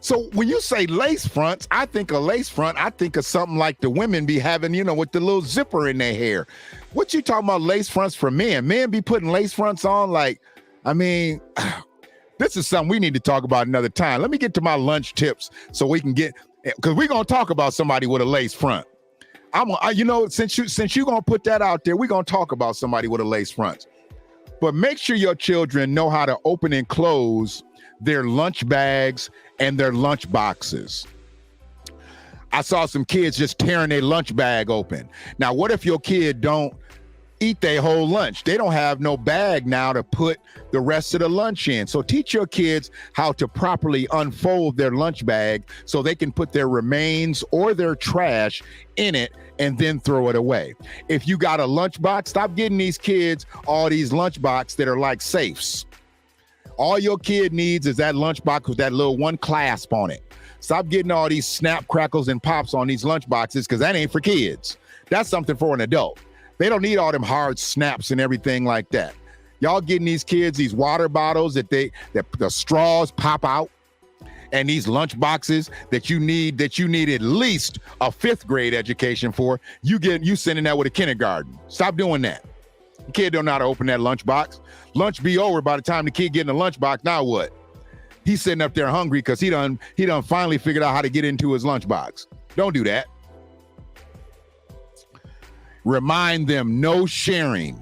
So when you say lace fronts, I think of lace front, I think of something like the women be having, you know, with the little zipper in their hair. What you talking about lace fronts for men? Men be putting lace fronts on like, I mean, this is something we need to talk about another time. Let me get to my lunch tips so we can get, because we're going to talk about somebody with a lace front. You know, since you're going to put that out there, we're going to talk about somebody with a lace front. But make sure your children know how to open and close their lunch bags and their lunch boxes. I saw some kids just tearing their lunch bag open. Now, what if your kid don't eat their whole lunch? They don't have no bag now to put the rest of the lunch in. So teach your kids how to properly unfold their lunch bag so they can put their remains or their trash in it and then throw it away. If you got a lunchbox, stop getting these kids all these lunchboxes that are like safes. All your kid needs is that lunchbox with that little one clasp on it. Stop getting all these snap, crackles, and pops on these lunchboxes, because that ain't for kids. That's something for an adult. They don't need all them hard snaps and everything like that. Y'all getting these kids these water bottles that the straws pop out, and these lunch boxes that you need at least a 5th grade education for. You sending that with a kindergarten. Stop doing that. The kid don't know how to open that lunchbox. Lunch be over by the time the kid get in the lunchbox. Now what? He's sitting up there hungry because he done finally figured out how to get into his lunchbox. Don't do that. Remind them, no sharing.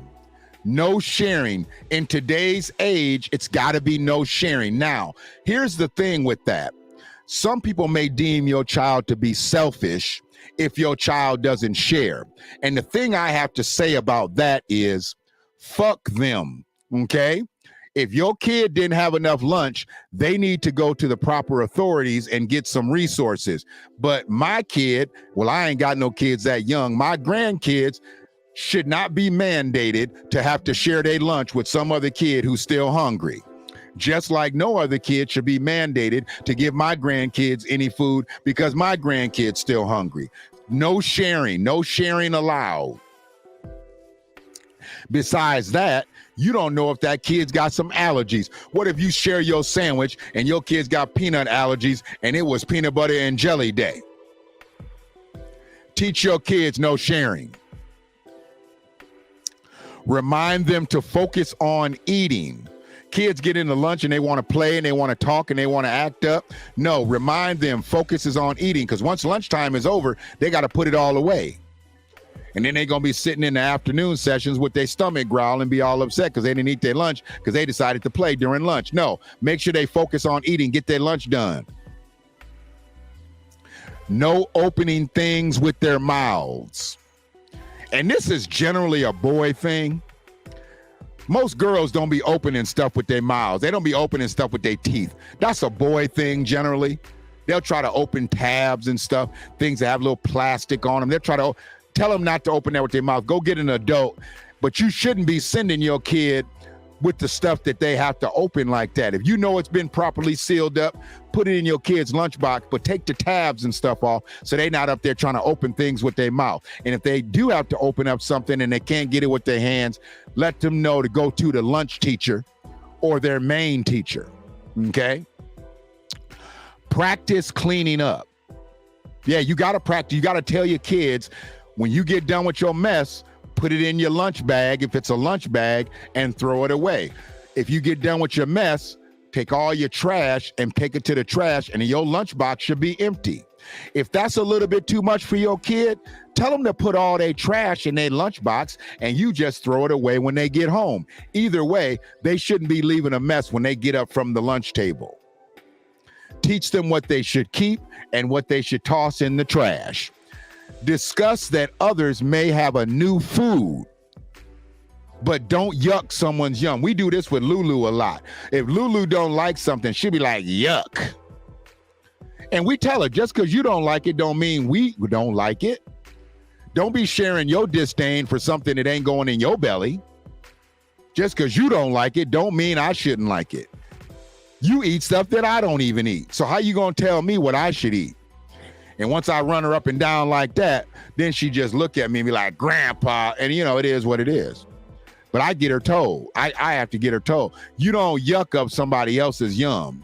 No sharing. In today's age, it's got to be no sharing. Now, here's the thing with that. Some people may deem your child to be selfish if your child doesn't share. And the thing I have to say about that is, fuck them, okay? If your kid didn't have enough lunch, they need to go to the proper authorities and get some resources. But my kid, well, I ain't got no kids that young. My grandkids should not be mandated to have to share their lunch with some other kid who's still hungry. Just like no other kid should be mandated to give my grandkids any food because my grandkid's still hungry. No sharing allowed. Besides that, you don't know if that kid's got some allergies. What if you share your sandwich and your kid's got peanut allergies and it was peanut butter and jelly day? Teach your kids no sharing. Remind them to focus on eating. Kids get into lunch and they want to play and they want to talk and they want to act up. No, remind them focus is on eating, because once lunchtime is over, they got to put it all away. And then they're going to be sitting in the afternoon sessions with their stomach growl and be all upset because they didn't eat their lunch because they decided to play during lunch. No, make sure they focus on eating, get their lunch done. No opening things with their mouths. And this is generally a boy thing. Most girls don't be opening stuff with their mouths. They don't be opening stuff with their teeth. That's a boy thing generally. They'll try to open tabs and stuff, things that have a little plastic on them. They'll try to tell them not to open that with their mouth. Go get an adult. But you shouldn't be sending your kid with the stuff that they have to open like that. If you know it's been properly sealed up, put it in your kid's lunchbox, but take the tabs and stuff off so they're not up there trying to open things with their mouth. And if they do have to open up something and they can't get it with their hands, let them know to go to the lunch teacher or their main teacher, okay? Practice cleaning up. Yeah, you got to practice. You got to tell your kids, when you get done with your mess, put it in your lunch bag, if it's a lunch bag, and throw it away. If you get done with your mess, take all your trash and take it to the trash, and your lunchbox should be empty. If that's a little bit too much for your kid, tell them to put all their trash in their lunchbox and you just throw it away when they get home. Either way, they shouldn't be leaving a mess when they get up from the lunch table. Teach them what they should keep and what they should toss in the trash. Discuss that others may have a new food, but don't yuck someone's yum. We do this with Lulu a lot. If Lulu don't like something, she'll be like, yuck. And we tell her, just because you don't like it don't mean we don't like it. Don't be sharing your disdain for something that ain't going in your belly. Just because you don't like it don't mean I shouldn't like it. You eat stuff that I don't even eat. So how you gonna tell me what I should eat? And once I run her up and down like that, then she just look at me and be like, Grandpa, and you know, it is what it is. But I get her told. I have to get her told. You don't yuck up somebody else's yum,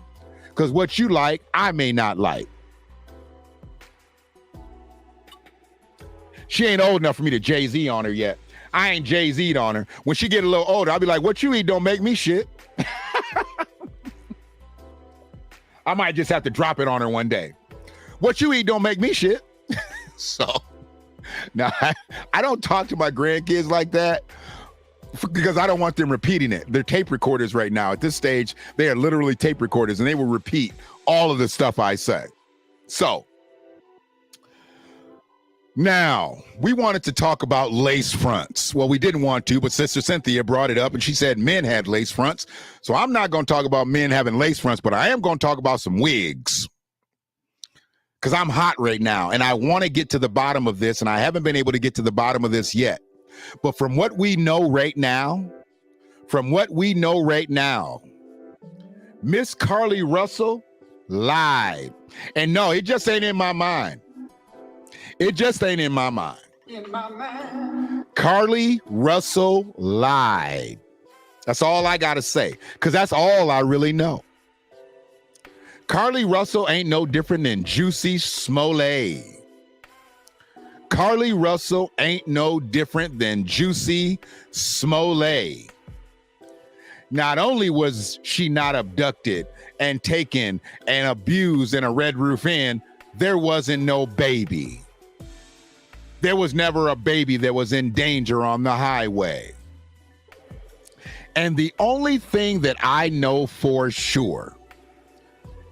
because what you like, I may not like. She ain't old enough for me to Jay-Z on her yet. I ain't Jay-Z'd on her. When she get a little older, I'll be like, what you eat don't make me shit. I might just have to drop it on her one day. What you eat don't make me shit. So now I don't talk to my grandkids like that because I don't want them repeating it. They're tape recorders right now. At this stage, they are literally tape recorders and they will repeat all of the stuff I say. So now we wanted to talk about lace fronts. Well, we didn't want to, but Sister Cynthia brought it up and she said men had lace fronts. So I'm not going to talk about men having lace fronts, but I am going to talk about some wigs. Because I'm hot right now and I want to get to the bottom of this, and I haven't been able to get to the bottom of this yet. But from what we know right now, Miss Carly Russell lied. And no, it just ain't in my mind. It just ain't in my mind. In my mind. Carly Russell lied. That's all I got to say, because that's all I really know. Carly Russell ain't no different than Juicy Smollett. Carly Russell ain't no different than Juicy Smollett. Not only was she not abducted and taken and abused in a Red Roof Inn, there wasn't no baby. There was never a baby that was in danger on the highway. And the only thing that I know for sure,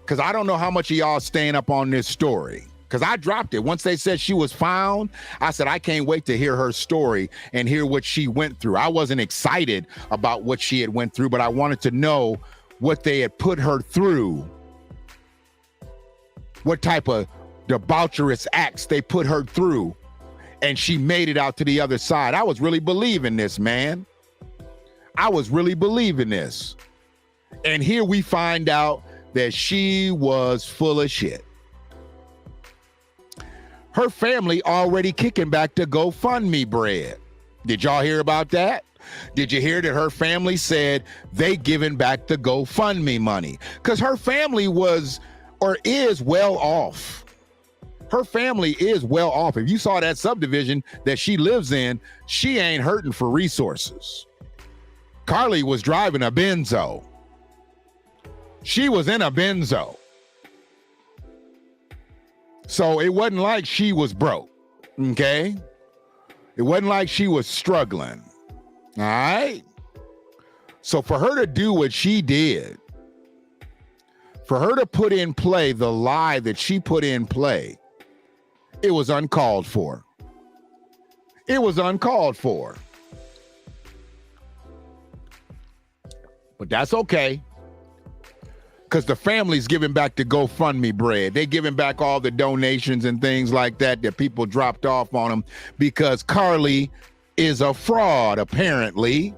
because I don't know how much of y'all staying up on this story, because I dropped it. Once they said she was found, I said, I can't wait to hear her story and hear what she went through. I wasn't excited about what she had went through, but I wanted to know what they had put her through, what type of debaucherous acts they put her through, and she made it out to the other side. I was really believing this, man. I was really believing this. And here we find out that she was full of shit. Her family already kicking back the GoFundMe bread. Did y'all hear about that? Did you hear that her family said they giving back the GoFundMe money? Because her family was or is well off. Her family is well off. If you saw that subdivision that she lives in, she ain't hurting for resources. Carly was driving a Benzo. She was in a benzo. So it wasn't like she was broke, okay? It wasn't like she was struggling, all right? So for her to do what she did, for her to put in play the lie that she put in play, it was uncalled for. It was uncalled for. But that's okay. Because the family's giving back the GoFundMe bread. They're giving back all the donations and things like that people dropped off on them because Carly is a fraud, apparently,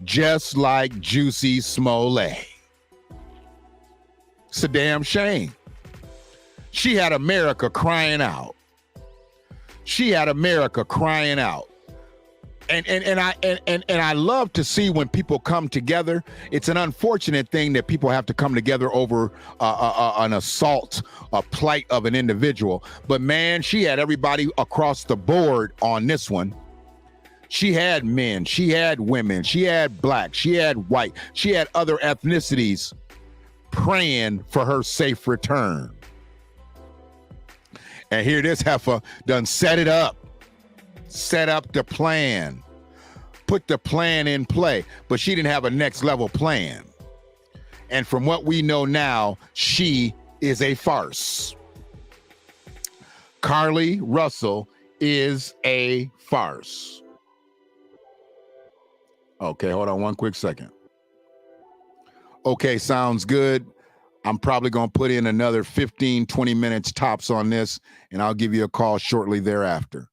just like Juicy Smollett. It's a damn shame. She had America crying out. She had America crying out. And I love to see when people come together. It's an unfortunate thing that people have to come together over an assault, a plight of an individual. But man, she had everybody across the board on this one. She had men, she had women, she had black, she had white, she had other ethnicities praying for her safe return. And here this heifer done set it up. Set up the plan, put the plan in play, but she didn't have a next level plan. And from what we know now, she is a farce. Carly Russell is a farce. Okay, hold on one quick second. Okay, sounds good. I'm probably going to put in another 15, 20 minutes tops on this, and I'll give you a call shortly thereafter.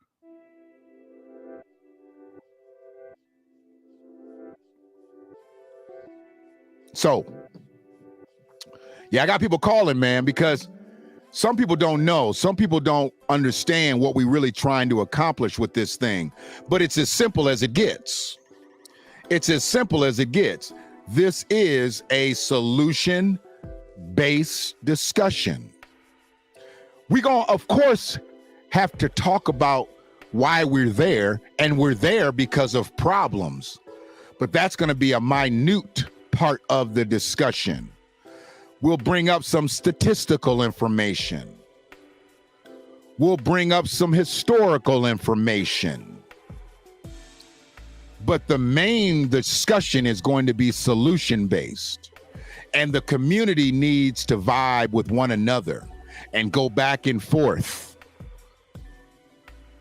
So, yeah, I got people calling, man, because some people don't know. Some people don't understand what we're really trying to accomplish with this thing. But it's as simple as it gets. It's as simple as it gets. This is a solution-based discussion. We're going to, of course, have to talk about why we're there, and we're there because of problems. But that's going to be a minute part of the discussion. We'll bring up some statistical information. We'll bring up some historical information. But the main discussion is going to be solution-based. And the community needs to vibe with one another and go back and forth.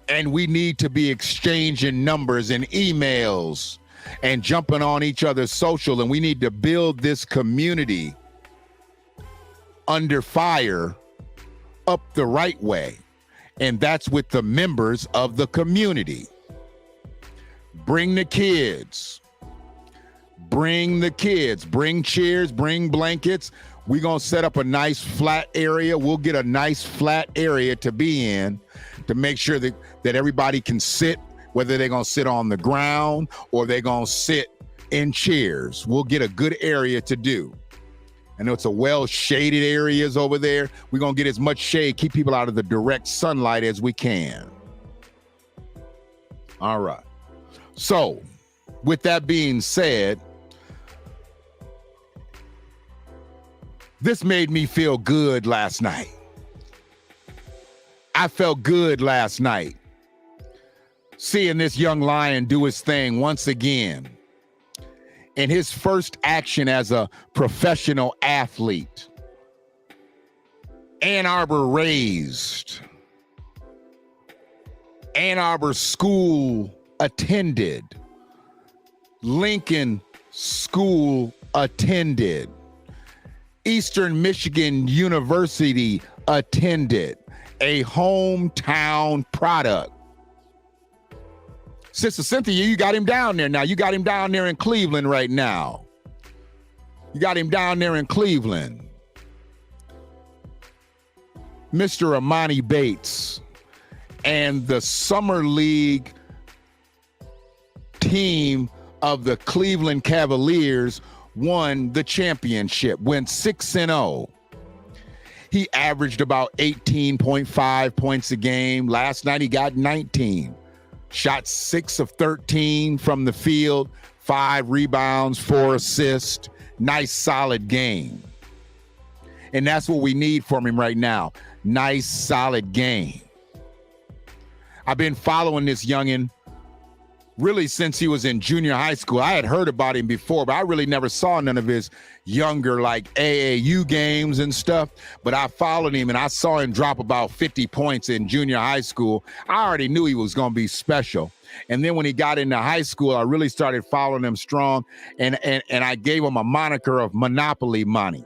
And we need to be exchanging numbers and emails and jumping on each other's social, and we need to build this community under fire up the right way, and that's with the members of the community. Bring the kids, bring chairs, bring blankets. We're gonna set up a nice flat area. We'll get a nice flat area to be in to make sure that everybody can sit, whether they're going to sit on the ground or they're going to sit in chairs. We'll get a good area to do. I know it's a well-shaded areas over there. We're going to get as much shade, keep people out of the direct sunlight as we can. All right. So, with that being said, this made me feel good last night. I felt good last night seeing this young lion do his thing once again in his first action as a professional athlete. Ann Arbor raised, Ann Arbor school attended, Lincoln school attended, Eastern Michigan University attended, a hometown product. Sister Cynthia, you got him down there now. You got him down there in Cleveland right now. You got him down there in Cleveland. Mr. Amani Bates and the Summer League team of the Cleveland Cavaliers won the championship, went 6-0. He averaged about 18.5 points a game. Last night he got 19. Shot 6 of 13 from the field, 5 rebounds, 4 assists, nice, solid game. And that's what we need from him right now. Nice, solid game. I've been following this youngin' really since he was in junior high school. I had heard about him before, but I really never saw none of his younger like AAU games and stuff. But I followed him and I saw him drop about 50 points in junior high school. I already knew he was going to be special. And then when he got into high school, I really started following him strong. And I gave him a moniker of Monopoly Money.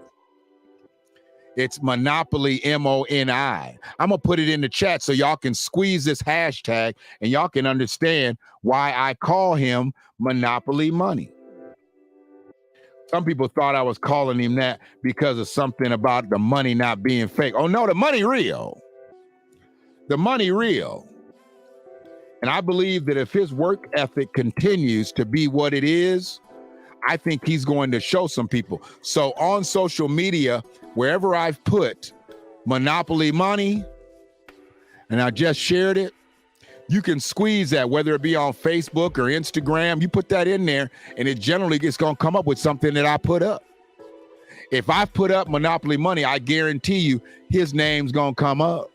It's Monopoly, M-O-N-I. I'm going to put it in the chat so y'all can squeeze this hashtag and y'all can understand why I call him Monopoly Money. Some people thought I was calling him that because of something about the money not being fake. Oh, no, the money real. The money real. And I believe that if his work ethic continues to be what it is, I think he's going to show some people. So on social media, wherever I've put Monopoly Money, and I just shared it, you can squeeze that, whether it be on Facebook or Instagram. You put that in there, and it generally is going to come up with something that I put up. If I put up Monopoly Money, I guarantee you his name's going to come up.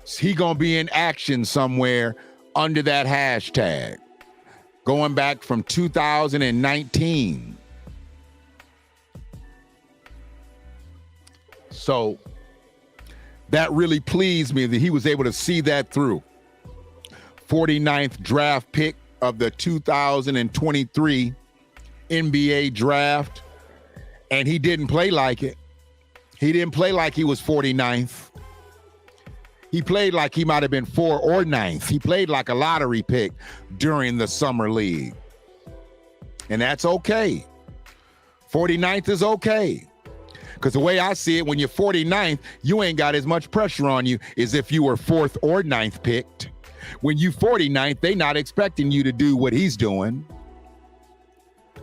He going to be in action somewhere under that hashtag. Going back from 2019. So that really pleased me that he was able to see that through. 49th draft pick of the 2023 NBA draft. And he didn't play like it. He didn't play like he was 49th. He played like he might have been 4th or 9th. He played like a lottery pick during the summer league. And that's okay. 49th is okay. Because the way I see it, when you're 49th, you ain't got as much pressure on you as if you were 4th or 9th picked. When you 49th, they not expecting you to do what he's doing.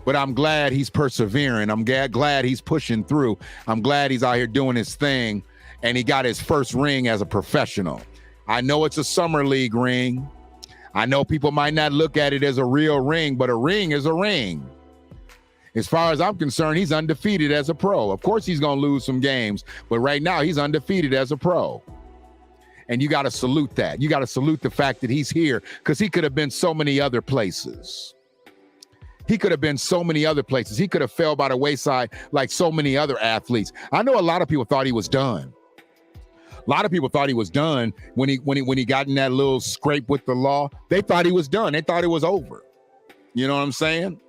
But I'm glad he's persevering. I'm glad he's pushing through. I'm glad he's out here doing his thing. And he got his first ring as a professional. I know it's a summer league ring. I know people might not look at it as a real ring, but a ring is a ring. As far as I'm concerned, he's undefeated as a pro. Of course, he's going to lose some games, but right now he's undefeated as a pro. And you got to salute that. You got to salute the fact that he's here, because he could have been so many other places. He could have been so many other places. He could have fell by the wayside like so many other athletes. I know a lot of people thought he was done. A lot of people thought he was done when he got in that little scrape with the law. They thought he was done. They thought it was over. You know what I'm saying?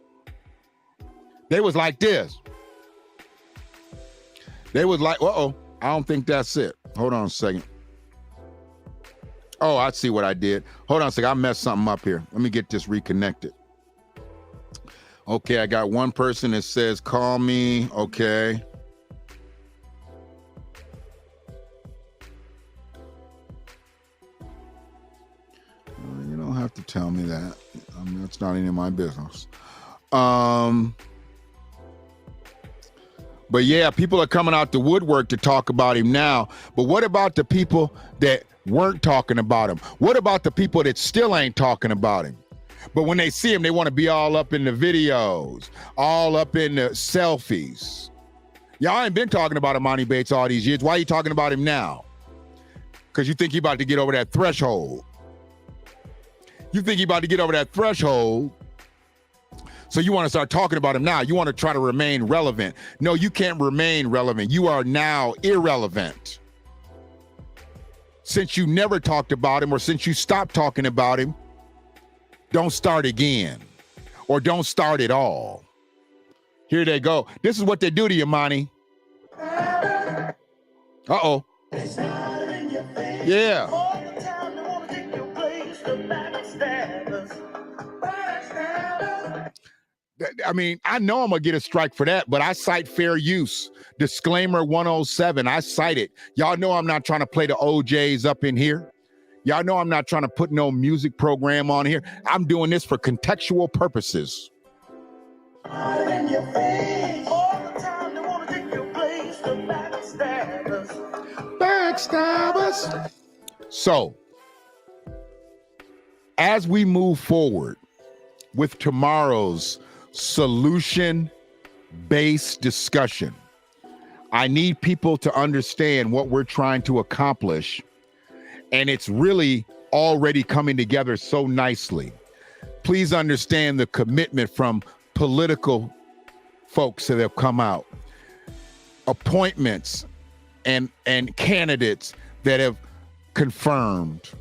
They was like this. They was like, uh-oh, I don't think that's it. Hold on a second. Oh, I see what I did. Hold on a second. I messed something up here. Let me get this reconnected. Okay, I got one person that says, call me. Okay. You don't have to tell me that. I mean, that's not any of my business. But yeah, people are coming out the woodwork to talk about him now. But what about the people that weren't talking about him? What about the people that still ain't talking about him? But when they see him, they want to be all up in the videos, all up in the selfies. Y'all ain't been talking about Imani Bates all these years. Why are you talking about him now? Because you think he about to get over that threshold. You think he about to get over that threshold. So you want to start talking about him now. You want to try to remain relevant. No, you can't remain relevant. You are now irrelevant. Since you never talked about him, or since you stopped talking about him, don't start again, or don't start at all. Here they go. This is what they do to you, Monty. Uh-oh. Yeah. I mean, I know I'm going to get a strike for that, but I cite fair use. Disclaimer 107, I cite it. Y'all know I'm not trying to play the OJs up in here. Y'all know I'm not trying to put no music program on here. I'm doing this for contextual purposes. Backstabbers. So, as we move forward with tomorrow's solution community-based discussion. I need people to understand what we're trying to accomplish, and it's really already coming together so nicely. Please understand the commitment from political folks that have come out, appointments and candidates that have confirmed,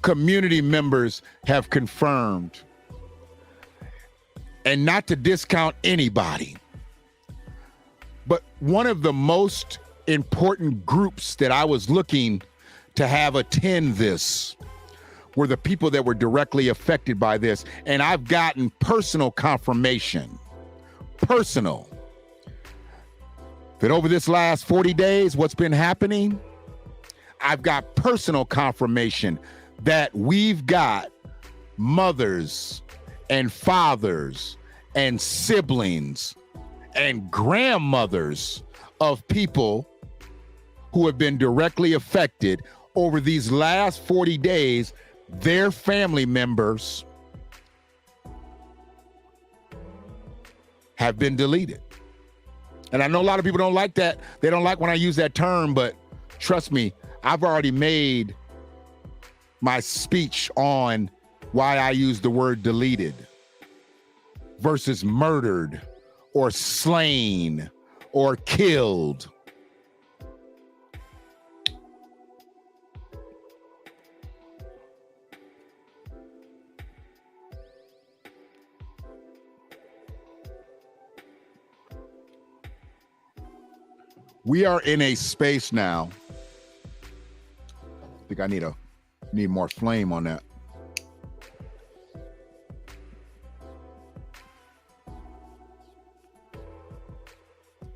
community members have confirmed, and not to discount anybody. But one of the most important groups that I was looking to have attend this were the people that were directly affected by this. And I've gotten personal confirmation, that over this last 40 days, what's been happening, I've got personal confirmation that we've got mothers and fathers and siblings and grandmothers of people who have been directly affected over these last 40 days. Their family members have been deleted. And I know a lot of people don't like that. They don't like when I use that term, but trust me, I've already made my speech on why I use the word deleted versus murdered or slain or killed. We are in a space now. I think I need more flame on that.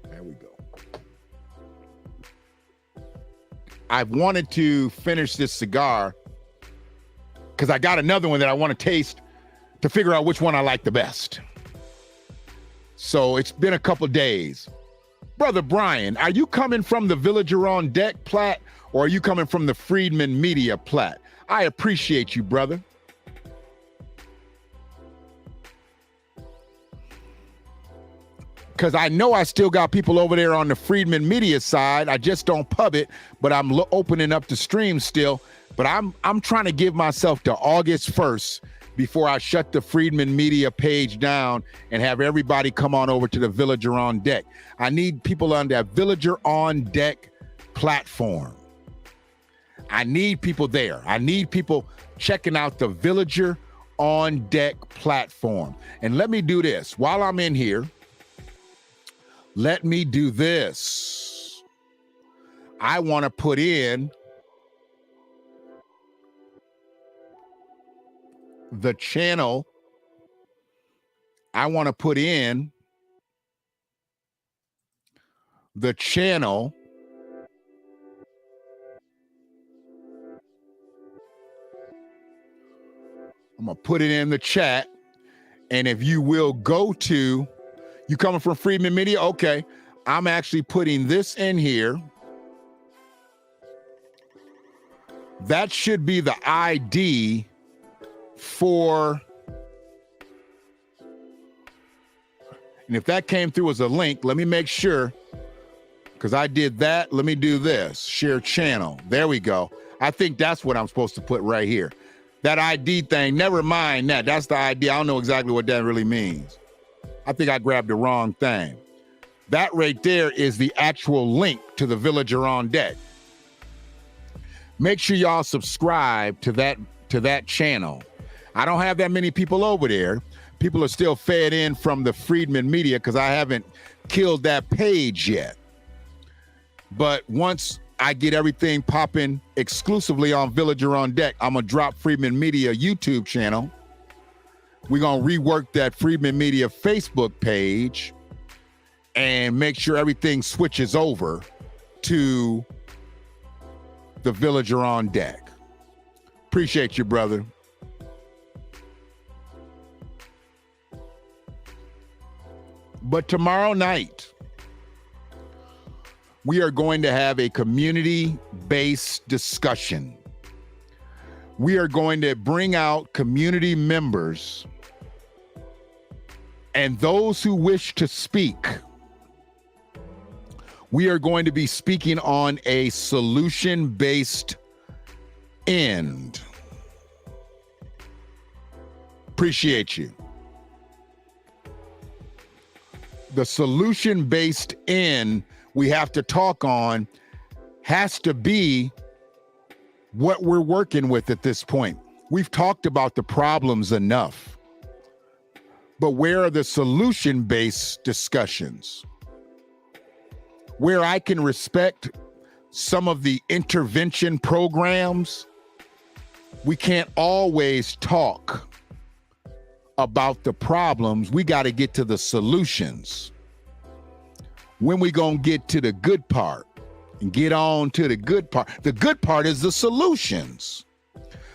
There we go. I've wanted to finish this cigar because I got another one that I want to taste to figure out which one I like the best. So it's been a couple days. Brother Brian, are you coming from the Villager on Deck plat, or are you coming from the Friedman Media plat? I appreciate you, brother. Because I know I still got people over there on the Friedman Media side. I just don't pub it, but I'm opening up the stream still. But I'm trying to give myself to August 1st before I shut the Friedman Media page down and have everybody come on over to the Villager on Deck. I need people on that Villager on Deck platform. I need people there. I need people checking out the Villager on Deck platform. And let me do this. While I'm in here, let me do this. I want to put in the channel. I want to put in the channel I'm going to put it in the chat. And if you will go to, you coming from Friedman Media? Okay. I'm actually putting this in here. That should be the ID for, and if that came through as a link, let me make sure, because I did that. Let me do this, share channel. There we go. I think that's what I'm supposed to put right here. That ID thing, never mind that. That's the ID. I don't know exactly what that really means. I think I grabbed the wrong thing. That right there is the actual link to the Villager on Deck. Make sure y'all subscribe to that channel. I don't have that many people over there. People are still fed in from the Friedman Media because I haven't killed that page yet. But once I get everything popping exclusively on Villager on Deck, I'm going to drop Friedman Media YouTube channel. We're going to rework that Friedman Media Facebook page and make sure everything switches over to the Villager on Deck. Appreciate you, brother. But tomorrow night, we are going to have a community-based discussion. We are going to bring out community members And those who wish to speak, we are going to be speaking on a solution-based end. Appreciate you. The solution-based end we have to talk on has to be what we're working with at this point. We've talked about the problems enough, but where are the solution-based discussions? Where I can respect some of the intervention programs, we can't always talk about the problems. We got to get to the solutions. When we gonna get to the good part and get on to the good part? The good part is the solutions.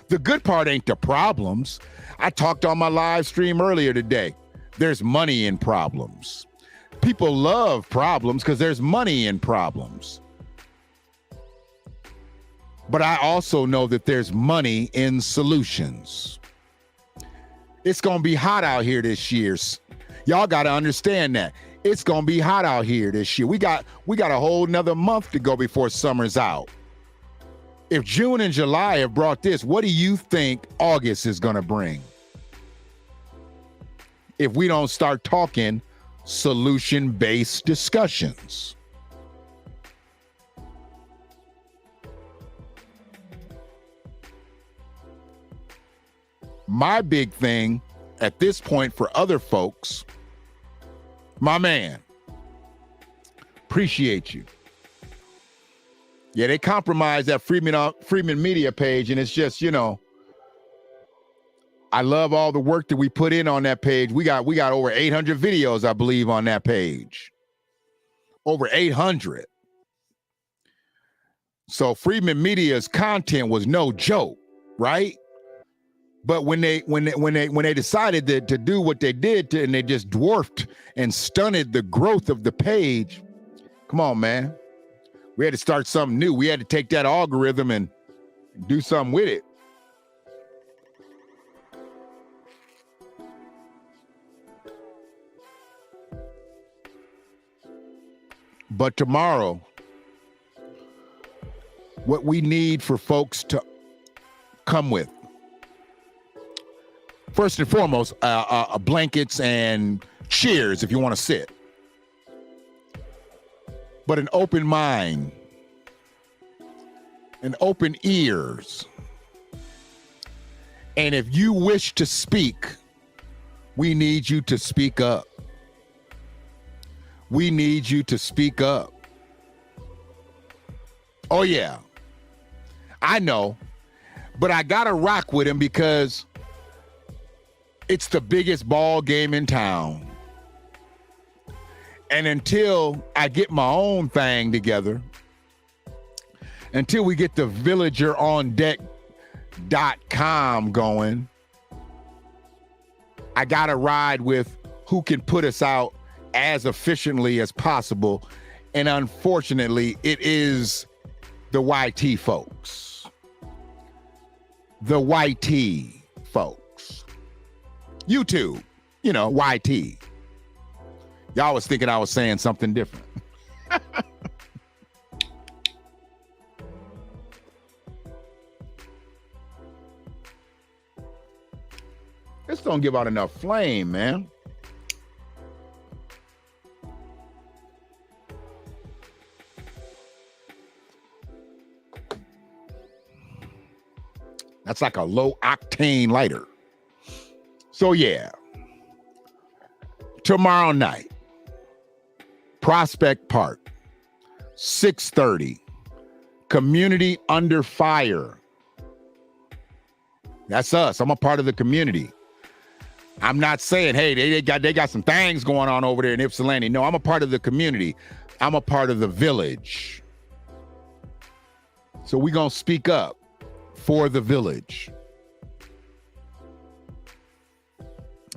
The good part ain't the problems. I talked on my live stream earlier today. There's money in problems. People love problems because there's money in problems. But I also know that there's money in solutions. It's going to be hot out here this year. Y'all got to understand that. It's going to be hot out here this year. We got a whole nother month to go before summer's out. If June and July have brought this, what do you think August is going to bring? If we don't start talking solution-based discussions. My big thing at this point for other folks, my man, appreciate you. Yeah, they compromised that Freeman Media page, and it's just, you know, I love all the work that we put in on that page. We got over 800 videos, I believe, on that page. Over 800. So Freeman Media's content was no joke, right? But when they decided to do what they did and they just dwarfed and stunted the growth of the page, come on, man. We had to start something new. We had to take that algorithm and do something with it. But tomorrow, what we need for folks to come with, first and foremost, blankets and chairs if you want to sit. But an open mind and open ears. And if you wish to speak, we need you to speak up. We need you to speak up. Oh, yeah. I know. But I got to rock with him because it's the biggest ball game in town. And until I get my own thing together, until we get the villagerondeck.com going, I got to ride with who can put us out as efficiently as possible. And unfortunately, it is the YT folks. The YT folks. YouTube, you know, YT. Y'all was thinking I was saying something different. This don't give out enough flame, man. That's like a low octane lighter. So yeah, tomorrow night, Prospect Park, 6:30, Community Under Fire. That's us. I'm a part of the community. I'm not saying, hey, they got some things going on over there in Ypsilanti. No, I'm a part of the community. I'm a part of the village. So we're going to speak up for the village.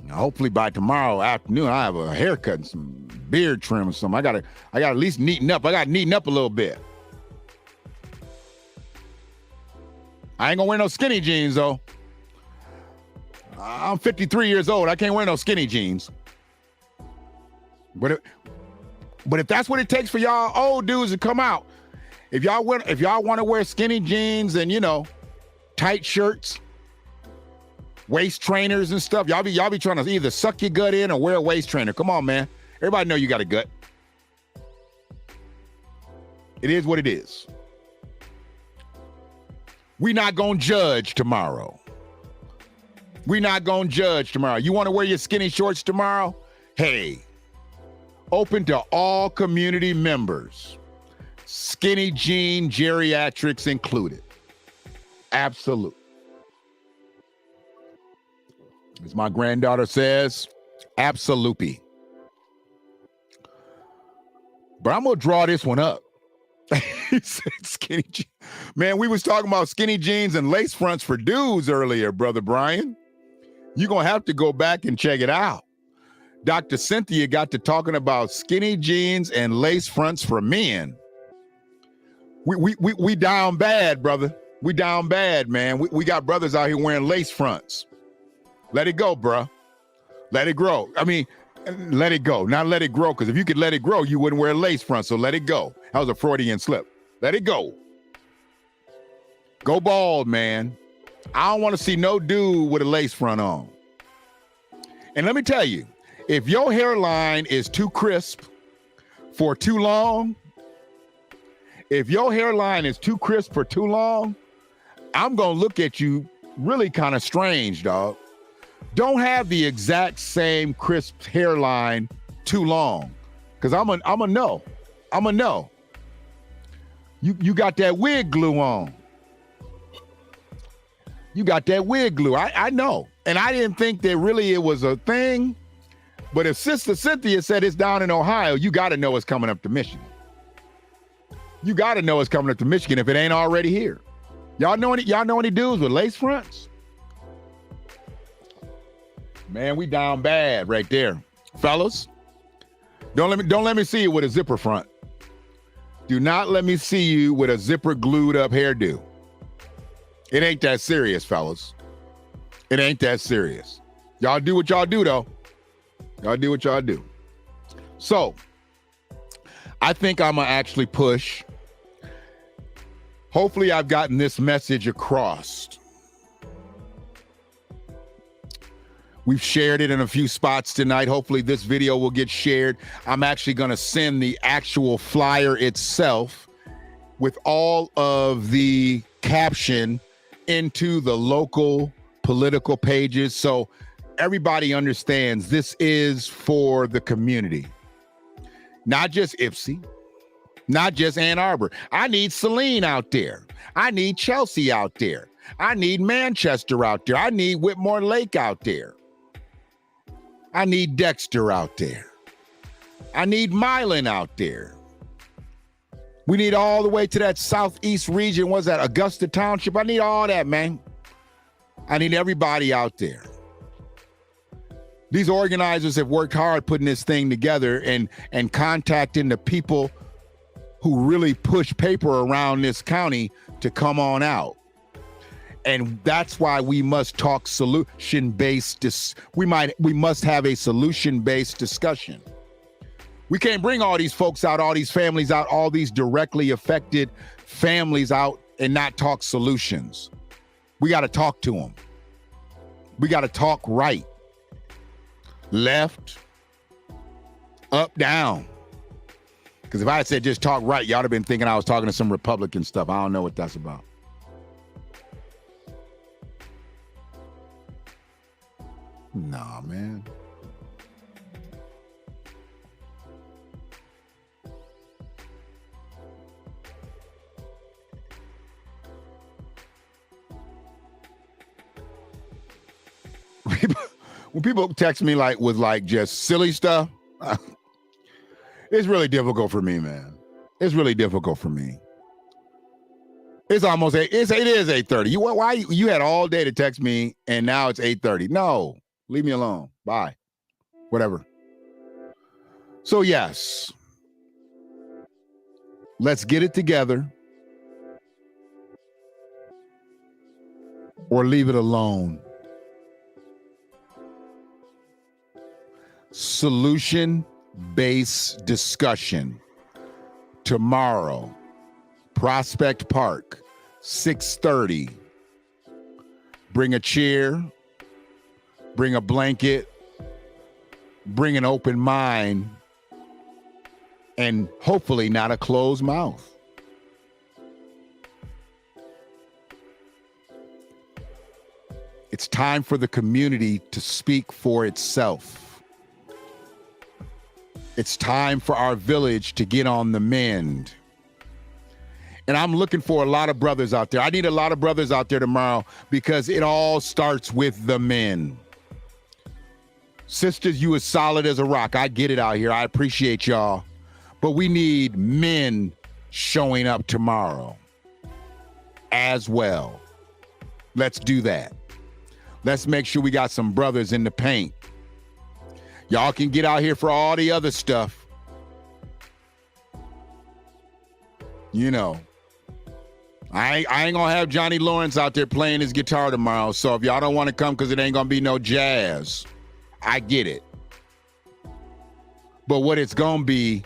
Now, hopefully by tomorrow afternoon, I have a haircut and some beard trim or something. I gotta at least neaten up. I got to neaten up a little bit. I ain't gonna wear no skinny jeans though. I'm 53 years old. I can't wear no skinny jeans. But if that's what it takes for y'all old dudes to come out, if y'all want to wear skinny jeans and, you know, tight shirts, waist trainers and stuff, y'all be trying to either suck your gut in or wear a waist trainer. Come on, man. Everybody know you got a gut. It is what it is. We not gonna judge tomorrow. We not gonna judge tomorrow. You want to wear your skinny shorts tomorrow? Hey, open to all community members. Skinny jean geriatrics included. Absolute. As my granddaughter says, absolutely. But I'm gonna draw this one up. He said skinny jeans. Man, we was talking about skinny jeans and lace fronts for dudes earlier, Brother Brian. You're gonna have to go back and check it out. Dr. Cynthia got to talking about skinny jeans and lace fronts for men. We down bad, brother. We down bad, man. We got brothers out here wearing lace fronts. Let it go, bruh. Let it grow. I mean, let it go. Not let it grow, because if you could let it grow, you wouldn't wear a lace front, so let it go. That was a Freudian slip. Let it go. Go bald, man. I don't want to see no dude with a lace front on. And let me tell you, if your hairline is too crisp for too long, if your hairline is too crisp for too long, I'm going to look at you really kind of strange, dog. Don't have the exact same crisp hairline too long, because I'm a no. I'm a no. You got that wig glue on. You got that wig glue. I know. And I didn't think that really it was a thing. But if Sister Cynthia said it's down in Ohio, you got to know it's coming up to Michigan. You got to know it's coming up to Michigan if it ain't already here. Y'all know any dudes with lace fronts? Man, we down bad right there. Fellas, don't let me see you with a zipper front. Do not let me see you with a zipper glued up hairdo. It ain't that serious, fellas. It ain't that serious. Y'all do what y'all do, though. Y'all do what y'all do. So, I think I'm going to actually push. Hopefully, I've gotten this message across. We've shared it in a few spots tonight. Hopefully, this video will get shared. I'm actually going to send the actual flyer itself with all of the caption into the local political pages, so everybody understands this is for the community, not just Ipsy, not just Ann Arbor. I need Saline out there. I need Chelsea out there. I need Manchester out there. I need Whitmore Lake out there. I need Dexter out there. I need Milan out there. We need all the way to that southeast region. What's that? Augusta Township. I need all that, man. I need everybody out there. These organizers have worked hard putting this thing together and contacting the people who really push paper around this county to come on out. And that's why we must talk solution-based. We must have a solution-based discussion. We can't bring all these folks out, all these families out, all these directly affected families out and not talk solutions. We got to talk to them. We got to talk right. Left, up, down. Because if I had said just talk right, y'all would have been thinking I was talking to some Republican stuff. I don't know what that's about. Nah, man. When people text me with just silly stuff, it's really difficult for me, man. It's really difficult for me. It's almost it is 8:30. You had all day to text me and now it's 8:30. No, leave me alone. Bye. Whatever. So yes, let's get it together or leave it alone. Solution base discussion tomorrow, Prospect Park, 6:30. Bring a chair, bring a blanket, bring an open mind, and hopefully not a closed mouth. It's time for the community to speak for itself. It's time for our village to get on the mend. And I'm looking for a lot of brothers out there. I need a lot of brothers out there tomorrow because it all starts with the men. Sisters, you as solid as a rock. I get it out here. I appreciate y'all. But we need men showing up tomorrow as well. Let's do that. Let's make sure we got some brothers in the paint. Y'all can get out here for all the other stuff. You know, I ain't gonna have Johnny Lawrence out there playing his guitar tomorrow. So if y'all don't want to come because it ain't gonna be no jazz, I get it. But what it's gonna be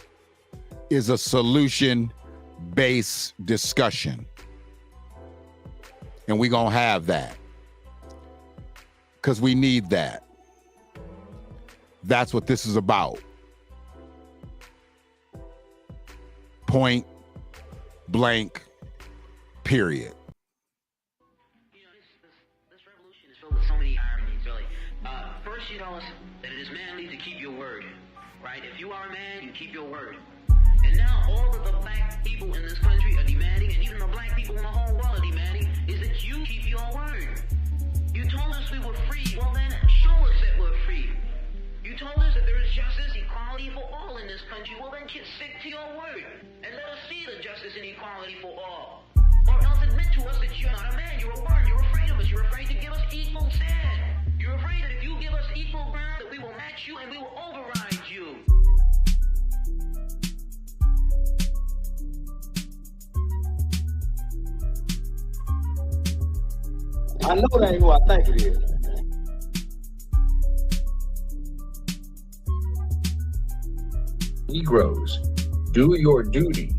is a solution-based discussion. And we're gonna have that. Because we need that. That's what this is about. Point blank, period.
You know, this revolution is filled with so many ironies, really. First, you know that it is manly to keep your word, right? If you are a man, you keep your word. And now all of the black people in this country are demanding, and even the black people in the whole world are demanding, is that you keep your word. You told us we were free. Well, then show us that we're free. You told us that there is justice, equality for all in this country. Well, then stick to your word and let us see the justice and equality for all. Or else admit to us that you're not a man. You're a bird. You're afraid of us. You're afraid to give us equal stand. You're afraid that if you give us equal ground, that we will match you and we will override you.
I know that ain't who I think it is.
Negroes, do your duty.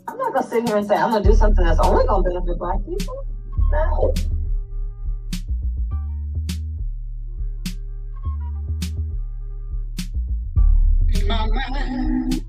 I'm not gonna sit here and say I'm gonna do something that's only gonna benefit black people. No.
In my mind,